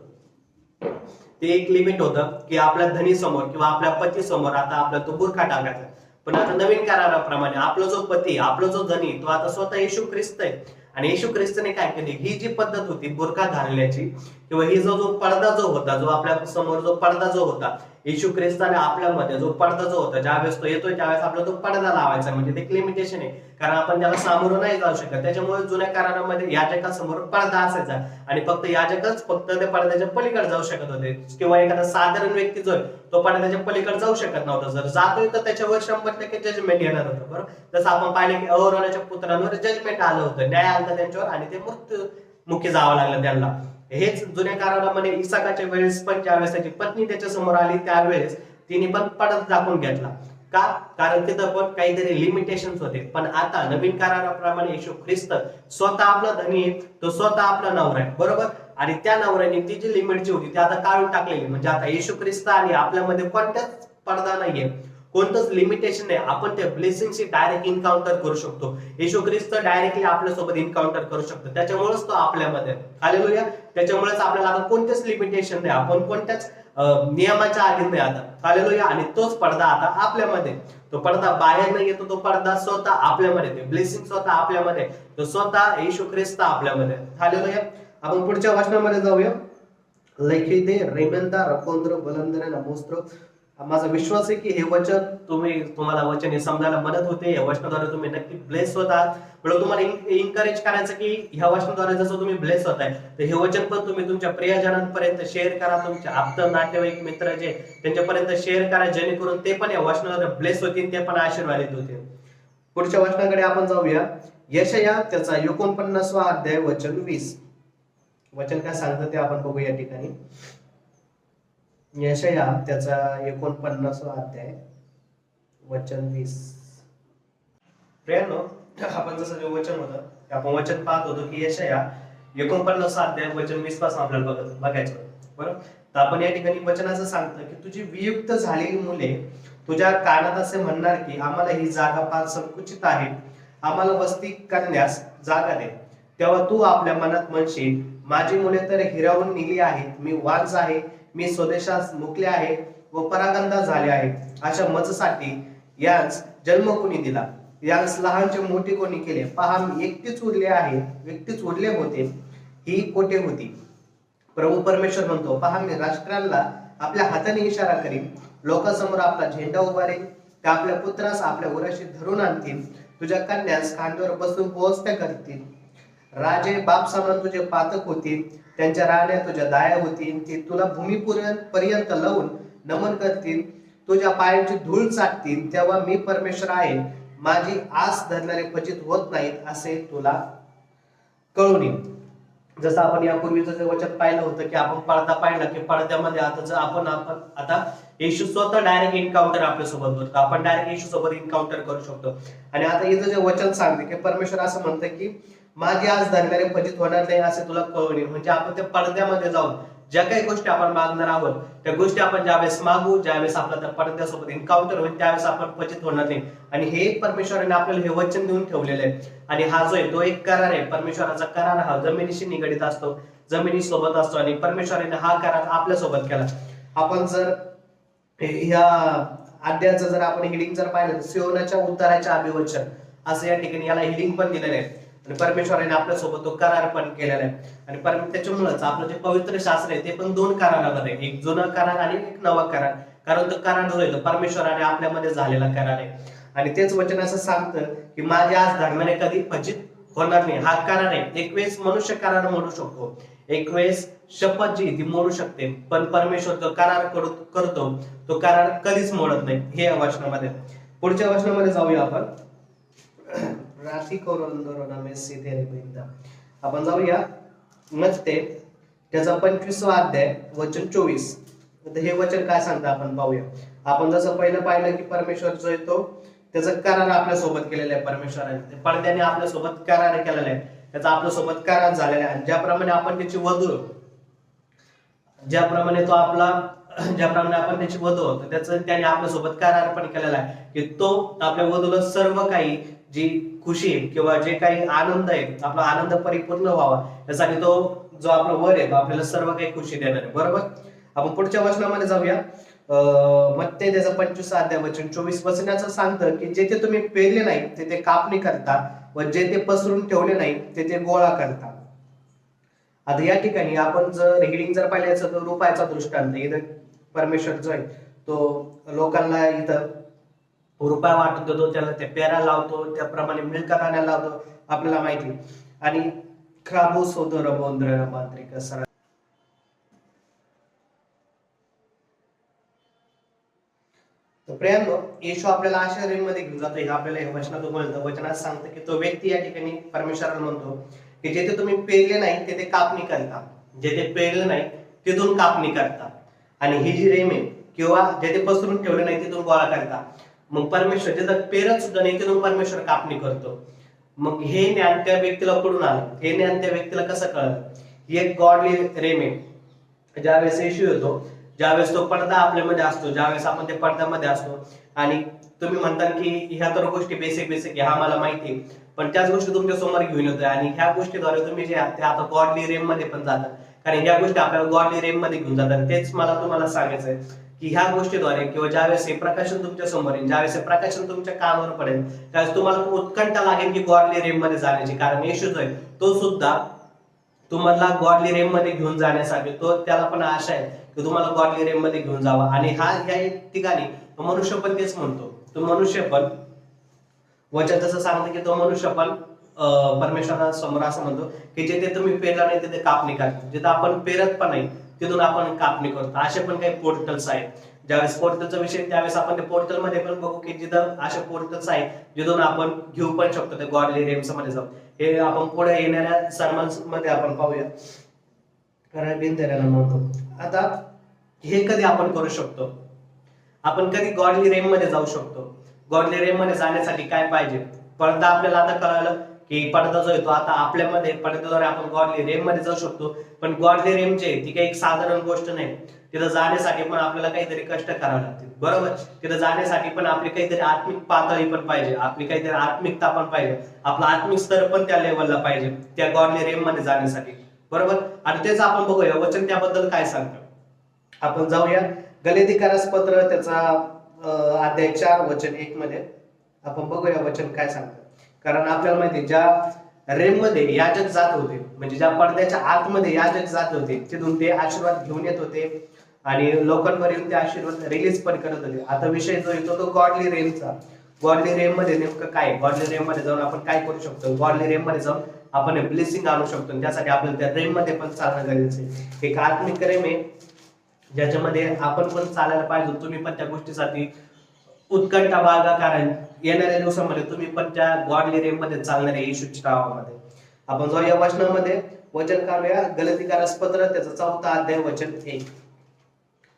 ते एक लिमिट होतं की आपल्या धनी समोर किंवा आपल्या पती समोर आता आपला तो बुरखा टाकायचा. पण आता नवीन कराराप्रमाणे आपला जो पती, आपला जो धनी, तो आता स्वतः येशू ख्रिस्त आहे. आणि येशू ख्रिस्तने काय केली? ही जी पद्धत होती बुरखा घालण्याची किंवा ही जो पडदा जो होता, जो आपल्या समोर जो पडदा जो होता, येशू ख्रिस्ताने आपल्यामध्ये जो पडदा जो होता, ज्यावेळेस तो येतोय त्यावेळेस आपला तो पडदा लावायचा. म्हणजे ते एक लिमिटेशन आहे, कारण आपण त्याला सामोरं नाही जाऊ शकत. त्याच्यामुळे जुन्या करारामध्ये याजकासमोर पडदा असायचा आणि फक्त याजकच फक्त त्या पडद्याच्या पलीकडे जाऊ शकत होते. किंवा एखादा साधारण व्यक्ती जो तो पडद्याच्या पलीकडे जाऊ शकत नव्हता. जर जातोय तर त्याच्यावर 100% जजमेंट येणार होतं. बरोबर, जसं आपण पाहिलं की अहोराच्या पुत्रांवर जजमेंट आलं होतं, न्याय आलं त्यांच्यावर आणि ते मृत्युमुखी जावं लागलं त्यांना. हेच जुन्या काळामध्ये इसाकाच्या वेळेस पण ज्यावेळेस त्याची पत्नी त्याच्या समोर आली त्यावेळेस तिने पण पडदा टाकून घेतला. का? कारण तिथं पण काहीतरी लिमिटेशन्स होते. पण आता नवीन कराराप्रमाणे येशू ख्रिस्त स्वतः आपला धनी आहे, तो स्वतः आपला नवरा आहे. बरोबर, आणि त्या नवऱ्याने ती जी लिमिटची होती ती आता काढून टाकलेली. म्हणजे आता येशू ख्रिस्त आणि आपल्यामध्ये कोणत्याच पडदा नाहीये, कोणतंच लिमिटेशन नाही. आपण त्या ब्लेसिंगशी डायरेक्ट इन्काउंटर करू शकतो. येशू ख्रिस्त डायरेक्टली आपल्यासोबत इन्काउंटर करू शकतो. त्याच्यामुळेच तो आपल्यामध्ये, हालेलुया, त्याच्यामुळेच आपल्याला आता कोणतेच लिमिटेशन नाही, आपण कोणत्याच नियमाच्या अधीन नाही आता, हालेलुया. आणि तोच पडदा आता आपल्यामध्ये, तो पडदा बाहेर नाही येतो, तो पडदा स्वतः आपल्यामध्ये, ते ब्लेसिंग स्वतः आपल्यामध्ये, तो स्वतः येशू ख्रिस्त आपल्यामध्ये, हालेलुया. आपण पुढच्या वचनामध्ये जाऊया. लेखिते रेमेंदा रकोंद्र बलंदर नमोस्त्र. माझा विश्वास आहे की हे वचन तुम्हाला वचन हे समजायला मदत होते. या वचनाद्वारे तुम्ही नक्की ब्लेस होतात. म्हणून तुम्हाला इन्करेज करायचं की ह्या वचनाद्वारे जसं तुम्ही ब्लेस होताय, तर हे वचन पण तुम्ही तुमच्या प्रियजनांपर्यंत शेअर करा. तुमच्या आप्त नातेवाईक मित्र जे त्यांच्यापर्यंत शेअर करा, जेणेकरून ते पण या वचनाद्वारे ब्लेस होतील, ते पण आशीर्वादित होतील. पुढच्या वचनाकडे आपण जाऊया. यशाया त्याचा 49वा अध्याय वचन 20. वचन काय सांगतं ते आपण बघू या ठिकाणी. यशाया त्याचा 49वा अध्याय वचन 20. प्रियांनो, आपण जसं वचन होतं आपण वचन पाहत होतो की यशाया 49वा अध्याय वचन 20 पासून आपल्याला बघायचं. बरोबर, तर आपण या ठिकाणी वचन असं सांगतं की तुझी वियुक्त झालेली मुले तुझ्या कानात असे म्हणणार की आम्हाला ही जागा फार संकुचित आहे, आम्हाला वस्ती करण्यास जागा दे. तेव्हा तू आपल्या मनात म्हणशील, माझी मुले तर हिरावून निघली आहेत, मी वांझ आहे, मी स्वदेशास मुकले आहे व परागंदा झाले आहे. अशा मजसाठी यास जन्म कोणी दिला, यास लहानचे मोठे कोणी केले. पहा, मी एकटीच उरले होते, ही कोठे होती. प्रभू परमेश्वर म्हणतो, पहा, मी राष्ट्रांना आपल्या हाताने इशारा करीन, लोकांसमोर आपला झेंडा उभारेन, ते आपल्या पुत्रास आपल्या उराशी धरून आणतील, तुझ्या कन्यास खांद्यावर बसून पोहोचत्या करतील. राजे बाप समान तुझे पातक होतील, त्यांच्या राण्या तुझ्या दाया होतील, ते तुला भूमीपर्यंत लावून नमन करतील, तुझ्या पायांची धूळ चाटतील. तेव्हा मी परमेश्वर आहे, माझी आस धरणारे फजित होत नाहीत असे तुला कळून येईल. जसं आपण यापूर्वीचं जे वचन पाहिलं होतं की आपण पडदा पाहिला की पडद्यामध्ये आता जर आपण आता येशू स्वतः डायरेक्ट इन्काउंटर आपल्यासोबत होतो, आपण डायरेक्ट येशू सोबत इन्काउंटर करू शकतो. आणि आता इथं जे वचन सांगते की परमेश्वर असं म्हणतं की माझी आज धरणारे फजित होणार नाही असे तुला कळून येईल. म्हणजे आपण त्या पडद्यामध्ये जाऊन ज्या काही गोष्टी आपण मागणार आहोत त्या गोष्टी आपण ज्यावेळेस मागू, ज्यावेळेस आपला त्या पडद्यासोबत एन्काउंटर होईल त्यावेळेस आपण फजित होणार नाही. आणि हे परमेश्वराने आपल्याला हे वचन देऊन ठेवलेलं आहे. आणि हा जो आहे तो एक करार आहे. परमेश्वराचा करार हा जमिनीशी निगडीत असतो, जमिनीसोबत असतो. आणि परमेश्वराने हा करार आपल्यासोबत केला. आपण जर ह्या अध्यायाचं जर आपण हिडिंग जर पाहिलं तर सियोनाच्या उद्धाराच्या अभिवचन असं या ठिकाणी याला हिडिंग पण दिलेलं आहे. आणि परमेश्वराने आपल्यासोबत तो करार पण केलेला आहे. आणि त्याच्यामुळेच आपलं जे पवित्र शास्त्र आहे ते पण दोन करारामध्ये, एक जुना करार आणि एक नवा करार. कारण तो करार जो आहे तो परमेश्वराने आपल्यामध्ये झालेला करार आहे. आणि तेच वचन असं सांगतं की माझ्या आज धर्माने कधी फजित होणार नाही. हा करार आहे. एक वेळेस मनुष्य करार मोडू शकतो, एक वेळेस शपथ जी ती मोडू शकते, पण परमेश्वर जो करार करतो तो करार कधीच मोडत नाही. हे या वचनामध्ये. पुढच्या वचनामध्ये जाऊया आपण. आपण जाऊया मत्ते त्याचा 25वा अध्याय वचन 24. हे वचन काय सांगतं आपण पाहूया. आपण जसं पहिलं पाहिलं की परमेश्वर जो आहे तो त्याचा करार आपल्या सोबत केलेला आहे. परमेश्वराने पडद्याने आपल्या सोबत करार केलेला आहे, त्याचा आपल्या सोबत करार झालेला आहे. ज्याप्रमाणे आपण त्याची वधू, ज्याप्रमाणे आपण त्याची वधू होतो, त्याचं त्याने आपल्या सोबत करार पण केलेला आहे की तो आपल्या वधूला सर्व काही जी खुशी किंवा जे काही आनंद आहे, आपला आनंद परिपूर्ण व्हावा यासाठी तो जो आपला वर आहे तो आपल्याला सर्व काही खुशी देणार आहे. बरोबर. आपण पुढच्या वचनामध्ये जाऊया. मत्ते त्याचा 25 अध्याय वचन 24 वचनाचं सांगतं की जेथे तुम्ही पेरले नाही तेथे कापणी करता व जेथे पसरून ठेवले नाही तेथे गोळा करता. आता या ठिकाणी आपण जर हेडिंग जर पाहिल्याचं तर रुपयाचा दृष्टांत. इथं परमेश्वर जो आहे तो लोकांना इथं रुपया वाटून देतो, त्याला ते पेरा लावतो, त्याप्रमाणे मिळकत आणायला लावतो, आपल्याला माहिती. आणि खराबो सोदर बोंद्र मांत्रिक सर प्रेम येशू आपल्याला अशा रेंजमध्ये घेऊन जातो. हे आपल्याला हे वचनातून बोलतं. वचनात सांगतं की तो व्यक्ती या ठिकाणी परमेश्वराला म्हणतो की जेथे तुम्ही पेरले नाही तेथे कापणी करता, जेथे पेरले नाही तिथून कापणी करता, आणि ही जी रेम आहे किंवा जेथे पसरून ठेवले नाही तिथून गोळा करता. मग परमेश्वर जिथं पेरत सुद्धा नाही तिथून परमेश्वर कापणी करतो. मग हे ज्ञान त्या व्यक्तीला कुठून आलं, हे ज्ञान त्या व्यक्तीला कसं कळलं? ही एक गॉडली रेम आहे. ज्यावेळेस येशू येतो, ज्यावेळेस तो पडदा आपल्यामध्ये असतो, ज्यावेळेस आपण त्या पडद्यामध्ये असतो, आणि तुम्ही म्हणता की ह्या तर गोष्टी बेसिक आहे, हा मला माहिती आहे, पण त्याच गोष्टी तुमच्या समोर घेऊन येतोय आणि ह्या गोष्टीद्वारे तुम्ही जे ते आता गॉडली रेम मध्ये पण जातात, कारण ह्या गोष्टी आपल्याला गॉडली रेम मध्ये घेऊन जातात. तेच मला तुम्हाला सांगायचं आहे की ह्या गोष्टीद्वारे किंवा ज्यावेळेस हे प्रकाशन तुमच्या समोर येईल, ज्यावेळेस हे प्रकाशन तुमच्या कानावर पडेल, त्यावेळेस तुम्हाला उत्कंठा लागेल की गॉडली रेम मध्ये जाण्याची. कारण येशू जो आहे तो सुद्धा तुम्हाला गॉडली रेम मध्ये घेऊन जाण्यासाठी तो त्याला पण आशा आहे की तुम्हाला गॉडली रेम मध्ये घेऊन जावा. आणि ह्या ठिकाणी मनुष्य पण तेच म्हणतो. तो मनुष्य पण वचन जसं सांगतं की तो मनुष्य पण परमेश्वरासमोर असं म्हणतो की जिथे तुम्ही पेरला नाही तिथे कापणी करता, जिथे आपण पेरत पण नाही तिथून आपण कापणी करतो. असे पण काही पोर्टल्स आहेत. ज्यावेळेस पोर्टलचा विषय त्यावेळेस आपण ते पोर्टल मध्ये पण बघू की जिथं असे पोर्टल्स आहेत जिथून आपण घेऊ पण शकतो ते गॉडली रेम्स मध्ये जाऊ. हे आपण पुढे येणाऱ्या सर्मन्स मध्ये आपण पाहूया. कारण बिनधराला म्हणतो. आता हे कधी आपण करू शकतो, आपण कधी गॉडली रेम मध्ये जाऊ शकतो? गॉडली रेम मध्ये जाण्यासाठी काय पाहिजे? पडदा. आपल्याला आता कळालं की पडदा जो येतो आता आपल्यामध्ये पडद्याद्वारे आपण गॉडली रेम मध्ये जाऊ शकतो. पण गॉडली रेम जे ती काही एक साधारण गोष्ट नाही. तिथं जाण्यासाठी पण आपल्याला काहीतरी कष्ट करावे लागतील. बरोबर. तिथं जाण्यासाठी पण आपली काहीतरी आत्मिक पातळी पण पाहिजे, आपली काहीतरी आत्मिकता पण पाहिजे, आपला आत्मिक स्तर पण त्या लेवलला पाहिजे त्या गॉडली रेम मध्ये जाण्यासाठी. बरोबर. आणि तेच आपण बघूया वचन त्याबद्दल काय सांगतं. आपण जाऊया गलातियरास पत्र त्याचा अध्याय 4 वचन 1 मध्ये आपण बघूया वचन काय सांगतं. कारण आपल्याला माहिती ज्या रेम मध्ये याजक जात होते, म्हणजे ज्या पडद्याच्या आतमध्ये याजक जात होते, तिथून ते आशीर्वाद घेऊन येत होते आणि लोकांवर येऊन ते आशीर्वाद रिलीज पण करत होते. आता विषय जो येतो तो गॉडली रेमचा. गॉडली रेम मध्ये नेमकं काय? गॉडली रेम मध्ये जाऊन आपण काय करू शकतो? गॉडली रेम मध्ये जाऊन आपण ब्लेसिंग आणू शकतो. त्यासाठी आपल्याला त्या रेम मध्ये पण चालणं गरजेचं आहे. एक आत्मिक रेम आहे ज्याच्यामध्ये आपण पण चालायला पाहिजे. तुम्ही पण त्या गोष्टीसाठी उत्कंठा बाळगा, कारण येणाऱ्या दिवसामध्ये तुम्ही पण त्या गॉडली रेम मध्ये चालणार आहे येशूच्या नावामध्ये. आपण जाऊ या वचनामध्ये. वचन काढूया गलातियरास पत्र त्याचा 4था अध्याय वचन 1.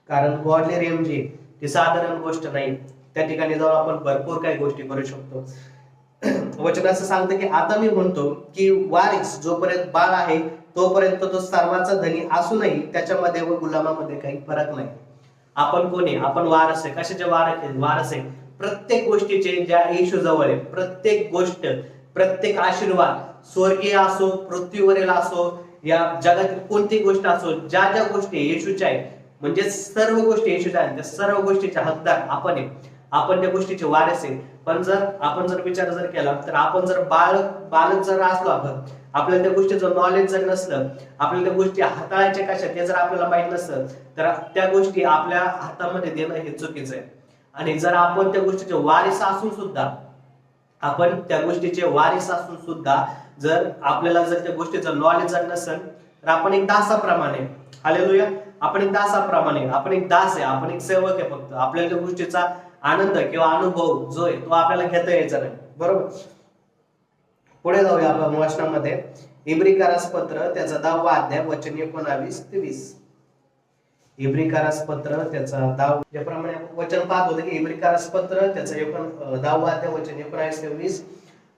कारण गॉडली रेम जी ती साधारण गोष्ट नाही. त्या ठिकाणी जाऊन आपण भरपूर काही गोष्टी करू शकतो. वचन असं सांगतं की आता मी म्हणतो की वारिस जोपर्यंत बाळ आहे तोपर्यंत तो सर्वांचा धनी असूनही त्याच्यामध्ये व गुलामामध्ये काही फरक नाही. आपण कोणी? आपण वारस आहे. कशाचे वारस आहे? प्रत्येक गोष्टीचे ज्या येशू जवळ आहे, प्रत्येक गोष्ट, प्रत्येक आशीर्वाद, स्वर्गीय असो, पृथ्वीवरील असो, या जगातील कोणतीही गोष्ट असो, ज्या ज्या गोष्टी येशूच्या आहेत, म्हणजे सर्व गोष्टी येशूच्या आहेत, त्या सर्व गोष्टीचे हकदार आपण आहे. आपण त्या गोष्टीचे वारस आहे. पण आपण जर विचार जर केला तर आपण जर बालक जर असलो, आपल्याला त्या गोष्टीचं नॉलेज जर नसलं, आपल्याला त्या गोष्टी हाताळायच्या कशा ते जर आपल्याला माहित नसलं, तर त्या गोष्टी आपल्या हातामध्ये देणं हे चुकीचं आहे. आणि जर आपण त्या गोष्टीचे वारिस असून सुद्धा आपण त्या गोष्टीचे वारिस असून सुद्धा जर आपल्याला जर त्या गोष्टीचं नॉलेज जर नसेल तर आपण एक दासाप्रमाणे, हालेलुया, आपण एक दासाप्रमाणे, आपण एक दास आहे, आपण एक सेवक आहे. फक्त आपल्याला त्या गोष्टीचा आनंद किंवा अनुभव जो आहे तो आपल्याला घेता यायचा नाही. बरोबर. पुढे जाऊया आपण वचनामध्ये. इब्रिकारास पत्र त्याचा 10वा अध्याय वचन 19 ते 20. इब्रिकारास पत्र त्याचा 10, ज्याप्रमाणे वचन पाहत होते की इब्रिकारास पत्र त्याचा 10वा अध्याय वचन 19 ते 20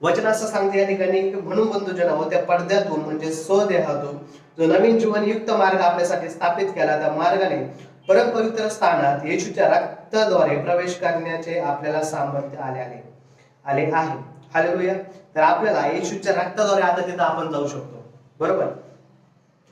वचन असं सांगते या ठिकाणी की म्हणून बंधुजनांनो, त्या पडद्यातून म्हणजे स्वदेहातून जो नवीन जीवन युक्त मार्ग आपल्यासाठी स्थापित केला, त्या मार्गाने परम पवित्र स्थानात येशूच्या रक्ताद्वारे प्रवेश करण्याचे आपल्याला सामर्थ्य आले आहे. हालेलुया. तर आपल्याला येशूच्या रक्ताद्वारे आता तिथं आपण जाऊ शकतो. बरोबर.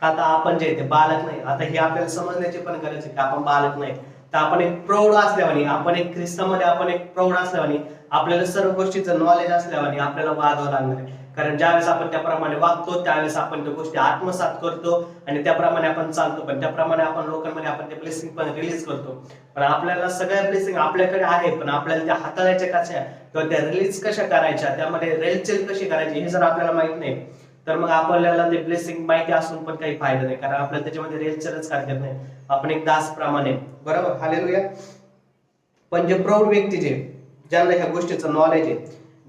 आता आपण जे ते बालक नाही, आता हे आपल्याला समजण्याची पण गरज आहे की आपण बालक नाही, तर आपण एक प्रौढ असल्यावानी, आपण एक ख्रिस्तामध्ये आपण एक प्रौढ असल्यावानी, आपल्याला सर्व गोष्टीचं नॉलेज असल्यावानी आपल्याला वागावं लागणार आहे. कारण ज्यावेळेस आपण त्याप्रमाणे वागतो त्यावेळेस आपण त्या गोष्टी आत्मसात करतो आणि त्याप्रमाणे आपण चालतो, पण त्याप्रमाणे आपण लोकांमध्ये आपण ते ब्लेसिंग पण रिलीज करतो. पण आपल्याला सगळ्या ब्लेसिंग आपल्याकडे आहे, पण आपल्याला त्या हाताळायच्या कशा किंवा त्या रिलीज कशा करायच्या, त्यामध्ये रेलचेल कशी करायची हे जर आपल्याला माहित नाही तर मग आपल्याला ते ब्लेसिंग माहिती असून पण काही फायदा नाही, कारण आपल्याला त्याच्यामध्ये रेलचेलच करता येत नाही. आपण एक दास प्रमाणे. बरोबर. हालेलुया. पण जे प्रौढ व्यक्ती ज्यांना ह्या गोष्टीचं नॉलेज आहे,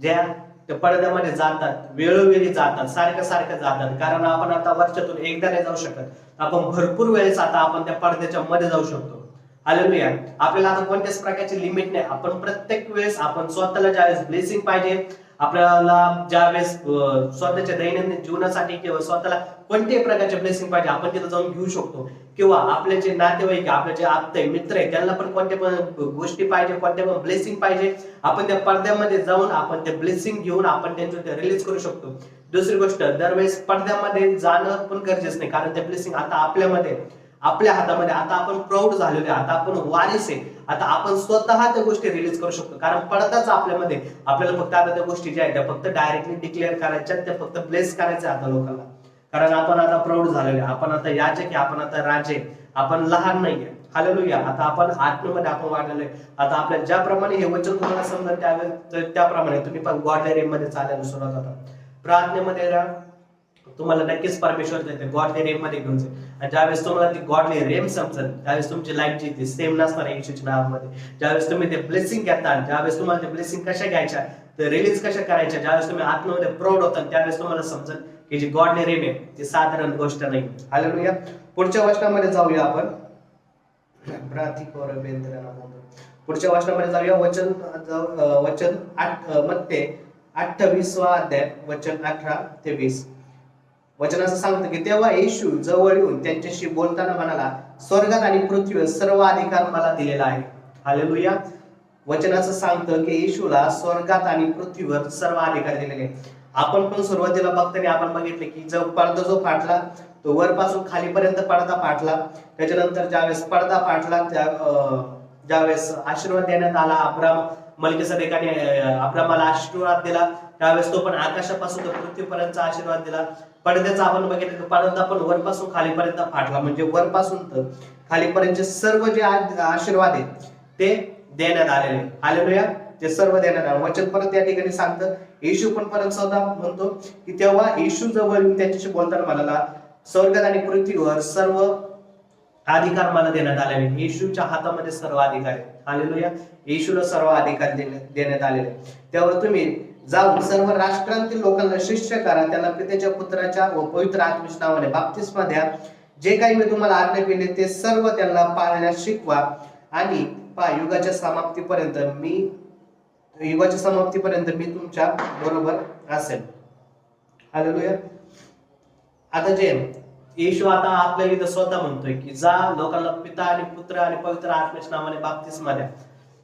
ज्या त्या पडद्यामध्ये जातात, वेळोवेळी जातात, सारखं जातात, कारण आपण आता वर्षातून एकदा नाही जाऊ शकत, आपण भरपूर वेळेस आता आपण त्या पडद्याच्या मध्ये जाऊ शकतो. हालेलुया. आपल्याला आता कोणत्याच प्रकारची लिमिट नाही. आपण प्रत्येक वेळेस आपण स्वतःला ज्यावेळेस ब्लेसिंग पाहिजे, आपल्याला ज्यावेळेस स्वतःच्या दैनंदिन जीवनासाठी किंवा स्वतःला कोणत्याही प्रकारचे ब्लेसिंग पाहिजे आपण तिथे जाऊन घेऊ शकतो. किंवा आपले जे नातेवाईक, आपले जे आप्ते मित्र आहेत त्यांना पण कोणत्या पण गोष्टी पाहिजे, कोणत्या पण ब्लेसिंग पाहिजे, आपण त्या पडद्यामध्ये जाऊन आपण ते ब्लेसिंग घेऊन आपण त्यांच्या रिलीज करू शकतो. दुसरी गोष्ट, दरवेळेस पडद्यामध्ये जाणं पण गरजेचं नाही, कारण ते ब्लेसिंग आता आपल्यामध्ये, आपल्या हातामध्ये, आता आपण प्रौढ झालेले, आता आपण वारिस आहे, आता आपण स्वतः त्या गोष्टी रिलीज करू शकतो. कारण पडताच आपल्यामध्ये, आपल्याला फक्त आता त्या गोष्टी ज्या आहेत त्या फक्त डायरेक्टली डिक्लेअर करायच्या, त्या फक्त ब्लेस करायच्या आता लोकांना. कारण आपण आता प्रौढ झालेले, आपण आता याजक आहे, आपण आता राजे, आपण लहान नाहीये. हालेलुया. आता आपण आत्म्यामध्ये आपण वाढलेलो आहे. आता आपल्या ज्याप्रमाणे हे वचन तुम्हाला समजा त्याप्रमाणे तुम्ही पण गॉडली रेम मध्ये चालायला सुरुवात होता. प्रार्थनेमध्ये तुम्हाला नक्कीच परमेश्वर देते गॉडली रेम मध्ये घेऊन जाईल. आणि ज्यावेळेस तुम्हाला ती गॉडली रेम समजेल त्यावेळेस तुमची लाईफ जी ती सेम नसणार येशूच्या नावामध्ये. ज्यावेळेस तुम्ही ते ब्लेसिंग घेता, ज्यावेळेस तुम्हाला ते ब्लेसिंग कशा घ्यायच्या, ते रिलीज कशा करायच्या, ज्यावेळेस तुम्ही आत्म्यामध्ये प्रौढ होता त्यावेळेस तुम्हाला समजेल की जी गॉडली रेम आहे ती साधारण गोष्ट नाही. हालेलुया. पुढच्या वचनामध्ये जाऊया आपण. पुढच्या वचनामध्ये जाऊया. वचन मत्ते 28वा अध्याय वचन 18 ते 20. वचन असं सांगतं की तेव्हा येशू जवळ येऊन त्यांच्याशी बोलताना म्हणाला, स्वर्गात आणि पृथ्वीवर सर्व अधिकार मला दिलेला आहे. हालेलुया. वचन असं सांगतं की येशूला स्वर्गात आणि पृथ्वीवर सर्व अधिकार दिलेले. आपण पण सुरुवातीला बघताना आपण बघितले की पडदा जो फाटला तो वरपासून खालीपर्यंत पडदा फाटला. त्याच्यानंतर ज्यावेळेस पडदा फाटला ज्यावेळेस आशीर्वाद देण्यात आला, अब्राम मलकीसदेकाने अब्रामाला आशीर्वाद दिला, त्यावेळेस तो पण आकाशापासून पृथ्वीपर्यंतचा आशीर्वाद दिला. पडद्याचा आपण बघितलं की पडदा पण वरपासून खालीपर्यंत फाटला, म्हणजे वरपासून तर खालीपर्यंतचे सर्व जे आशीर्वाद आहेत ते देण्यात आलेले. हालेलुया. ते सर्व देण्यात आले. वचन परत या ठिकाणी सांगतं, येशू पण परत स्वतः म्हणतो की तेव्हा येशू जवळ येऊन त्यांच्याशी बोलताना म्हणाला, स्वर्गात आणि पृथ्वीवर सर्व अधिकार मला देण्यात आलेले. येशूच्या हातामध्ये सर्व अधिकार आहेत. हालेलुया. येशूला सर्व अधिकार देण्यात आलेले. त्यावर तुम्ही जाऊन सर्व राष्ट्रांतील लोकांना शिष्य करा, त्यांना पित्याच्या पुत्राच्या व पवित्र आत्म्याच्या नावाने बप्तिस्मा द्या. जे काही मी तुम्हाला आज्ञा केली ते सर्व त्यांना पाळण्यास शिकवा, आणि युगाच्या समाप्तीपर्यंत मी तुमच्या बरोबर असेल. हालेलुया. आता जे येशू आता आपल्या इथं स्वतः म्हणतोय की जा लोकांना पिता आणि पुत्र आणि पवित्र आत्म्याच्या नावाने बप्तिस्मा द्या,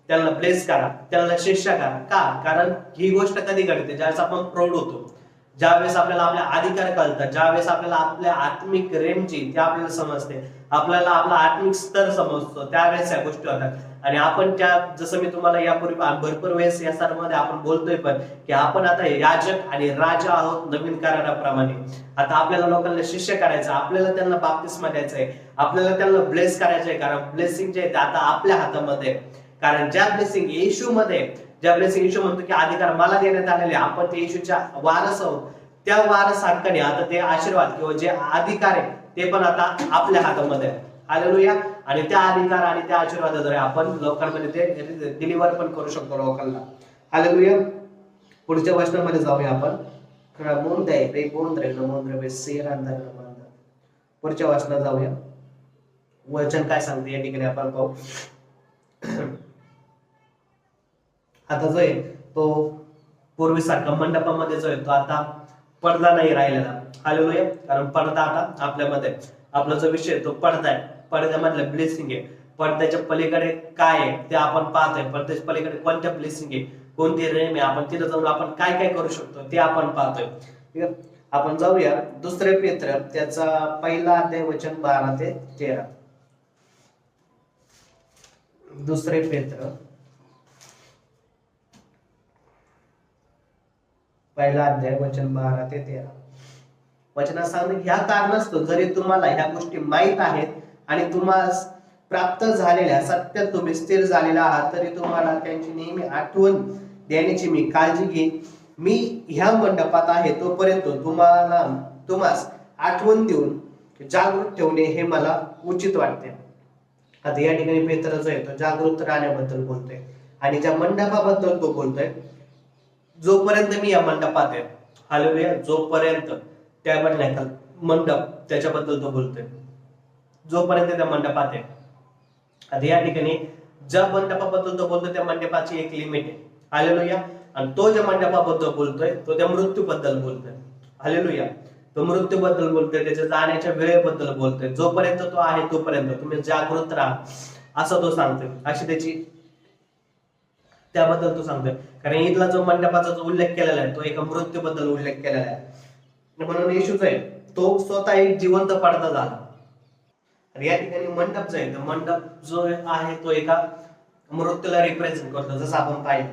त्यांना ब्लेस करा, त्यांना शिष्य करा. का? कारण ही गोष्ट कधी घडते ज्यावेळेस आपण प्रौढ होतो, ज्यावेळेस आपल्याला आपल्या अधिकार कळतात, ज्यावेळेस आपल्याला आपल्या आत्मिक रेंजची ते आपल्याला समजते, आपल्याला आपला आत्मिक स्तर समजतो, त्यावेळेस या गोष्टी होतात. आणि आपण त्या जसं मी तुम्हाला यापूर्वी भरपूर वेळेस या सर्वांमध्ये आपण बोलतोय पण की आपण आता याजक आणि राजा आहोत नवीन कराराप्रमाणे. आता आपल्याला लोकांना शिष्य करायचं, आपल्याला त्यांना बप्तिस्मा द्यायचा आहे, आपल्याला त्यांना ब्लेस करायचं आहे, कारण ब्लेसिंग जे आहे ते आता आपल्या हातामध्ये. कारण ज्या ब्लेसिंग येशू मध्ये, ज्या ब्लेसिंग येशू म्हणतो की अधिकार मला देण्यात आलेले, आपण ते येशूच्या वारस आहोत, त्या वारस हक्काने आता ते आशीर्वाद किंवा जे अधिकार आहे ते पण आता आपल्या हातामध्ये आहे. हालेलुया. आणि त्या अधिकार आणि त्या आशीर्वादाद्वारे आपण लोकांमध्ये ते डिलिव्हर पण करू शकतो लोकांना. हालेलुया. पुढच्या वचनामध्ये जाऊया आपण. पुढच्या वचनात जाऊया. वचन काय सांगते या ठिकाणी आपण पाहू. आता जो आहे तो पूर्वीसारखा मंडपामध्ये जो आहे तो आता पडदा नाही राहिलेला. हालेलुया. कारण पडदा आता आपल्यामध्ये, आपला जो विषय तो पडदा आहे, पडद्यामधलं ब्लेसिंग आहे. पडद्याच्या पलीकडे काय आहे ते आपण पाहतोय. पडद्याच्या पलीकडे कोणत्या ब्लेसिंग आहे, कोणती रेम आहे, आपण तिथे जाऊन आपण काय काय करू शकतो ते आपण पाहतोय. ठीक आहे. आपण जाऊया 2 पेत्र त्याचा 1 अध्याय वचन 12 ते 13. 2 पेत्र 1 अध्याय वचन 12 ते 13. वचनात सांगणे, ह्या कारणास्तव जरी तुम्हाला ह्या गोष्टी माहित आहेत आणि तुम्हाला प्राप्त झालेल्या सत्यात तुम्ही स्थिर झालेला आहात, तरी तुम्हाला त्यांची नेहमी आठवण देण्याची मी काळजी घेईन. मी ह्या मंडपात आहे तोपर्यंत तुम्हास आठवण देऊन जागृत ठेवणे हे मला उचित वाटते. आता या ठिकाणी पेत्र जो आहे तो जागृत राहण्याबद्दल बोलतोय आणि ज्या मंडपाबद्दल तो बोलतोय, जोपर्यंत मी या मंडपात आहे, हालेलुया, जोपर्यंत त्याबद्दल मंडप त्याच्याबद्दल तो बोलतोय, जोपर्यंत त्या मंडपात आहे. आता या ठिकाणी ज्या मंडपाबद्दल तो बोलतोय त्या मंडपाची एक लिमिट आहे. हालेलुया. आणि तो ज्या मंडपाबद्दल बोलतोय तो त्या मृत्यूबद्दल बोलतोय. हालेलुया. तो मृत्यूबद्दल बोलतोय, त्याच्या जाण्याच्या वेळेबद्दल बोलतोय. जोपर्यंत तो आहे तोपर्यंत तुम्ही जागृत राहा असं तो सांगतोय. अशी त्याची त्याबद्दल तो सांगतोय. कारण इथला जो मंडपाचा जो उल्लेख केलेला आहे तो एका मृत्यूबद्दल उल्लेख केलेला आहे. म्हणून येशू जो आहे तो स्वतः एक जिवंत पडदा झाला. आणि या ठिकाणी मंडप जो आहे, तो मंडप जो आहे तो एका मृत्यूला रिप्रेझेंट करतो, जसं आपण पाहिलं.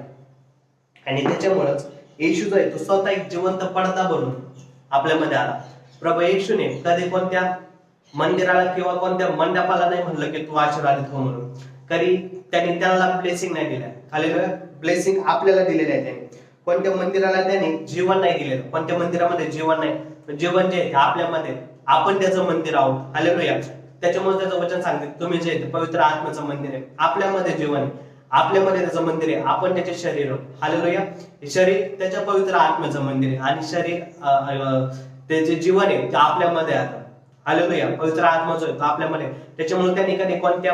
आणि त्याच्यामुळेच येशू जो आहे तो स्वतः एक जिवंत पडदा बनून आपल्यामध्ये आला. प्रभू येशूने कधी कोणत्या मंदिराला किंवा कोणत्या मंडपाला नाही म्हणलं की तू आशीर्वादित हो म्हणून. कधी त्यांनी त्याला ब्लेसिंग नाही दिल्या. हालेलुया. ब्लेसिंग आपल्याला दिलेले आहे त्यांनी. कोणत्या मंदिराला त्यांनी जीवन नाही दिलेलं. कोणत्या मंदिरामध्ये जीवन नाही. जीवन जे आहे आपल्यामध्ये, आपण त्याचं मंदिर आहोत. हालेलुया. त्याच्यामुळे त्याचं वचन सांगते, तुम्ही जे आहे पवित्र आत्म्याचं मंदिर आहे. आपल्यामध्ये जीवन आहे, आपल्यामध्ये त्याचं मंदिर आहे. आपण त्याचे शरीर आहोत. हालेलुया. शरीर त्याच्या पवित्र आत्म्याचं मंदिर आहे आणि शरीर त्याचे जीवन आहे ते आपल्यामध्ये आहे. हालेलुया. पवित्र आत्मा जो आहे तो आपल्यामध्ये. त्याच्यामुळे त्यांनी कधी कोणत्या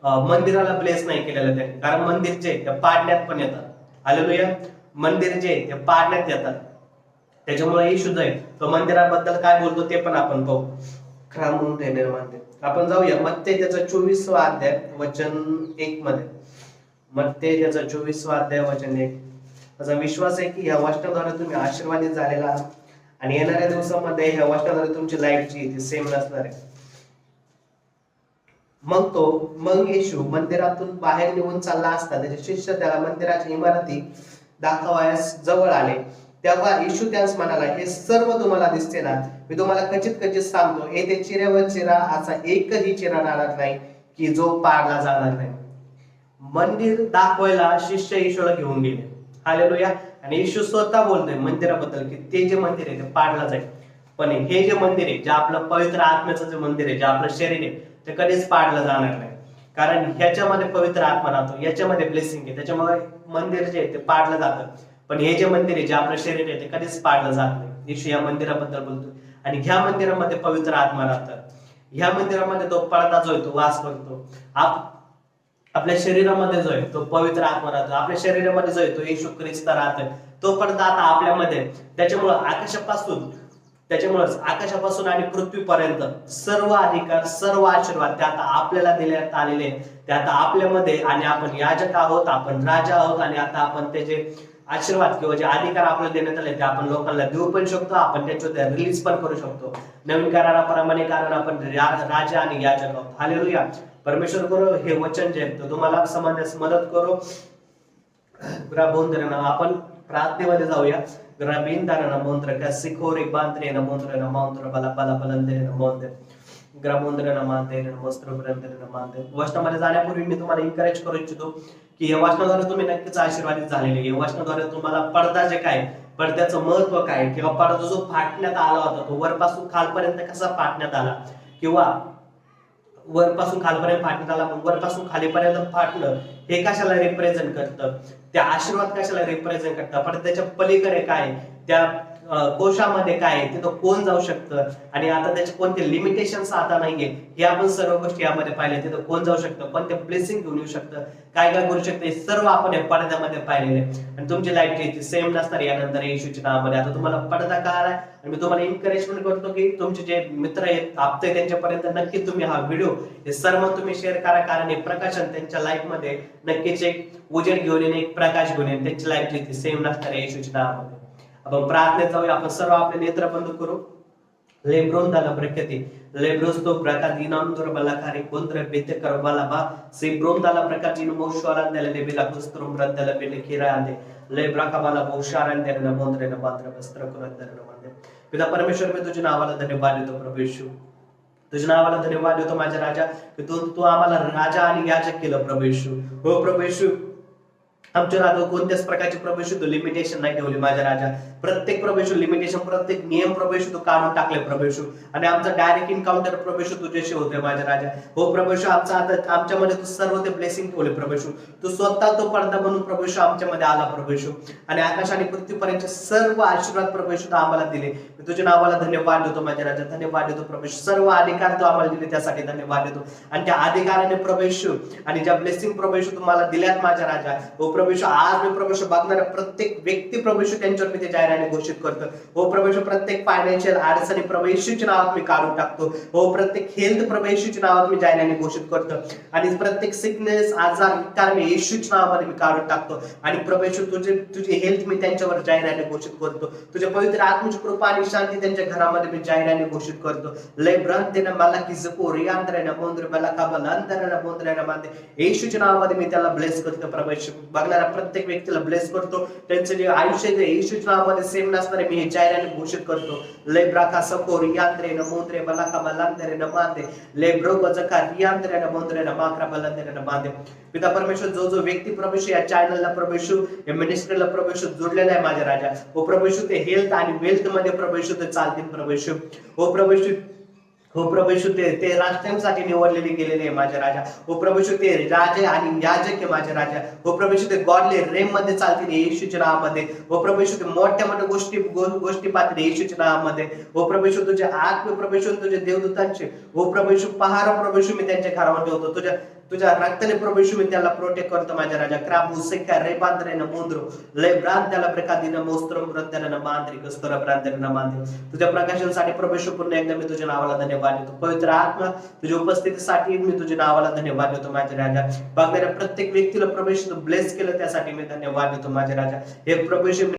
मंदिराला ब्लेस नाही केलेलं त्यांनी. कारण मंदिर जे ते पाडण्यात पण येतात. हालेलुया. मंदिर जे ते पाडण्यात येतात. त्याच्यामुळे येशू जो आहे तो मंदिराबद्दल काय बोलतो ते पण आपण पाहू. आपण जाऊया मत्ते त्याचा 24वा अध्याय वचन 1 मध्ये. मत्ते त्याचा 24वा अध्याय वचन 1. माझा विश्वास आहे की या वचनाद्वारे तुम्ही आशीर्वादित झालेला आहात आणि येणाऱ्या दिवसामध्ये ह्या वचनाद्वारे तुमची लाईफ जी ती सेम नसणार आहे. मग येशू मंदिरातून बाहेर निघून चालला असता त्याचे शिष्य त्याला मंदिराच्या इमारती दाखवायस जवळ आले. तेव्हा येशू त्यास म्हणाला, हे सर्व तुम्हाला दिसते ना, मी तुम्हाला खचित सांगतो, येथे चिऱ्यावर चिरा असा एकही चिरा राहणार नाही की जो पाडला जाणार नाही. मंदिर दाखवायला शिष्य येशूला घेऊन गेले. हालेलुया. आणि येशू स्वतः बोलतोय मंदिराबद्दल की ते जे मंदिर आहे ते पाडला जाईल, पण हे जे मंदिर आहे, जे आपलं पवित्र आत्म्याचं जे मंदिर आहे, जे आपलं शरीर आहे, ते कधीच पाडलं जाणार नाही. कारण ह्याच्यामध्ये पवित्र आत्मा राहतो, याच्यामध्ये ब्लेसिंग आहे. त्याच्यामुळे मंदिर जे आहे ते पाडलं जातं. पण हे जे मंदिर आहे, जे आपलं शरीर आहे, ते कधीच पाडलं जात नाही. येशू या मंदिराबद्दल बोलतो. आणि ह्या मंदिरामध्ये पवित्र आत्मा राहतात. ह्या मंदिरामध्ये तो पडदा जो आहे तो वास करतो. आपल्या शरीरामध्ये जो आहे तो पवित्र आत्मा राहतो. आपल्या शरीरामध्ये जो आहे तो येशू ख्रिस्त राहतोय. तो पडदा आता आपल्यामध्ये. त्याच्यामुळेच आकाशापासून आणि पृथ्वीपर्यंत सर्व अधिकार, सर्व आशीर्वाद ते आता आपल्याला देण्यात आलेले. ते आता आपल्यामध्ये. आणि आपण याजक आहोत, आपण राजा आहोत. आणि आता आपण त्याचे आशीर्वाद किंवा जे अधिकार आपल्याला देण्यात आले ते आपण लोकांना देऊ पण शकतो. आपण त्याच्यावर रिलीज पण करू शकतो. नवीन कराराप्रमाणे, कारण आपण राजा आणि याजक आहोत. हालेलुया. परमेश्वर करो हे वचन जे आहे तुम्हाला समजण्यास मदत करो. आपण प्रार्थनेमध्ये जाऊया. ग्रामोंद्र नमांते वस्त्र नमांते. वचनामध्ये जाण्यापूर्वी मी तुम्हाला इन्करेज करू इच्छितो की या वचनाद्वारे तुम्ही नक्कीच आशीर्वादित झालेले. या वचनाद्वारे तुम्हाला पडदा जे काय, पडद्याचं महत्व काय, किंवा पडदा जो फाटण्यात आला होता तो वरपासून खालपर्यंत कसा फाटण्यात आला, किंवा वरपासून खालपर्यंत फाटण्यात आला, वरपासून खालीपर्यंत फाटलं, हे कशाला रिप्रेझेंट करतं, त्या आशीर्वाद कशाला रिप्रेझेंट करतं, पडद्याच्या पलीकडे काय, त्या कोशामध्ये काय, तिथं कोण जाऊ शकतं, आणि आता त्याचे कोणते लिमिटेशन्स आता नाहीये, हे आपण सर्व गोष्टी यामध्ये पाहिले. तिथं कोण जाऊ शकतं, कोणते ब्लेसिंग घेऊन येऊ शकतं, काय काय करू शकतं, हे सर्व आपण या पडद्यामध्ये पाहिलेले. आणि तुमची लाईफ जी सेम नसणार यानंतर येशूच्या नावामध्ये. आता तुम्हाला पडदा कळाला, आणि मी तुम्हाला एन्करेजमेंट करतो की तुमचे जे मित्र आहेत आपते त्यांच्यापर्यंत नक्की तुम्ही हा व्हिडिओ हे सर्व तुम्ही शेअर करा, कारण हे प्रकाशन त्यांच्या लाईफ मध्ये नक्कीच एक उजेड घेऊन येणे, एक प्रकाश घेऊन येणे. त्यांची लाईफ जी सेम नसणार येशूच्या नावामध्ये. आपण प्रार्थनेत जाऊया. आपण सर्व आपले नेत्र बंद करू. लेब्रोन दाला प्रकृती लेब्रोस तो प्रकाती नाम दुर्बला कार्य कोंत्र बेते करवाला बा सेब्रोन दाला प्रकाती मोशवाला दले लेबिला पुस्तrum रद्दला बेले किरांदे लेब्रा काबाला बोशारन दे न मोंद्रे न पात्र वस्त्र कुरंदर न मंदे. पिता परमेश्वर, मी तुझ्या नावाला धन्यवाद देतो प्रभू येशू. तुझ्या नावाला धन्यवाद देतो माझ्या राजा, की तू आम्हाला राजा आणि याजक केलं प्रभू येशू. हो प्रभू येशू, आमच्या राजा कोणत्याच प्रकारची प्रभू तू लिमिटेशन नाही ठेवली माझ्या राजा. प्रत्येक प्रभू लिमिटेशन, प्रत्येक नियम प्रभू तू काढून टाकले प्रभू, आणि आमचा डायरेक्ट इन्काउंटर प्रभू तुझ्याशी होतोय माझ्या राजा. हो प्रभू, आमचा आता आमच्यामध्ये तू सर्व ते ब्लेसिंग ठेवले प्रभू. तू स्वतः तो पडदा बनून प्रभू आमच्यामध्ये आला प्रभू, आणि आकाश आणि पृथ्वीपर्यंत सर्व आशीर्वाद प्रभू तू आम्हाला दिले. मी तुझ्या नावाला धन्यवाद देतो माझ्या राजा, धन्यवाद देतो प्रभू. सर्व अधिकार तू आम्हाला दिले त्यासाठी धन्यवाद देतो. आणि त्या अधिकाराने प्रभू आणि ज्या ब्लेसिंग प्रभू तुम्हाला दिल्यात माझ्या राजा, हो प्रभू, आज मी प्रभू बघणाऱ्या प्रत्येक व्यक्ती प्रभू त्यांच्यावर मी ते जाहिराने घोषित करतो. हो प्रभू, प्रत्येक फायनान्शियल अडचणी प्रभू येशूच्या नावात मी काढून टाकतो. हो प्रत्येक हेल्थ प्रभू येशूच्या नावात मी जाहिराने घोषित करतो. आणि प्रत्येक सिकनेस, आजार, विकार मी येशूच्या नावामध्ये मी काढून टाकतो. आणि प्रभू तुझी हेल्थ मी त्यांच्यावर जाहिराने घोषित करतो. तुझ्या पवित्र आत्म्याची कृपा आणि शांती त्यांच्या घरामध्ये मी जाहिराने घोषित करतो. लय ब्रंथेन मला की जको रियांद्रेन मोंद्रे मला काबल अंतरेन मोंद्रेन मांदे. येशूच्या नावामध्ये मी त्याला ब्लेस करतो प्रभू. बघणाऱ्या प्रत्येक व्यक्तीला ब्लेस करतो. त्यांचे जे आयुष्य आहे येशूच्या नावामध्ये सेम नसणारे मी हे जाहिराने घोषित करतो. लय ब्राका सको रियांद्रेन मोंद्रे मला काबल अंतरेन मांदे. लय ब्रोग जका रियांद्रेन मोंद्रेन माकरा बलंद्रेन मांदे. पिता परमेश्वर, जो जो व्यक्ती प्रभू या चॅनलला प्रभू या मिनिस्ट्रीला प्रभू जोडलेला आहे माझ्या राजा, हो प्रभू ते हेल्थ आणि वेल्थ मध्ये प्रभू ते चालतील प्रभू. हो प्रभू, हो प्रभू ते राष्ट्रांसाठी निवडलेले गेलेले आहे माझ्या राजा. हो प्रभू ते राजे आणि याजक आहे माझ्या राजा. हो प्रभू ते गॉडली रेम मध्ये चालतील येशूच्या नावामध्ये. हो प्रभू ते मोठ्या मोठ्या गोष्टी पाहतील येशूच्या नावामध्ये. हो प्रभू तुझे आत्म प्रभू तुझे देवदूतांचे हो प्रभू पहार प्रभू मी त्यांच्या घरामध्ये होतो. तुझ्या रक्ताने प्रभू मी त्याला प्रोटेक्ट करतो माझ्या राजा. क्राबू सेका रेबांद्रे न मोंद्रो लय ब्रांत त्याला प्रकादीन मोस्त्रम रद्दन न मांद्री कस्तोरा ब्रांतन न मांद्री. तुझ्या प्रकाशनासाठी प्रभू पुन्हा एकदा मी तुझ्या नावाला धन्यवाद देतो. पवित्र आत्मा, तुझ्या उपस्थितीसाठी मी तुझ्या नावाला धन्यवाद देतो माझ्या राजा. बघणाऱ्या प्रत्येक व्यक्तीला प्रभू ब्लेस केलं त्यासाठी मी धन्यवाद देतो माझ्या राजा. हे प्रभू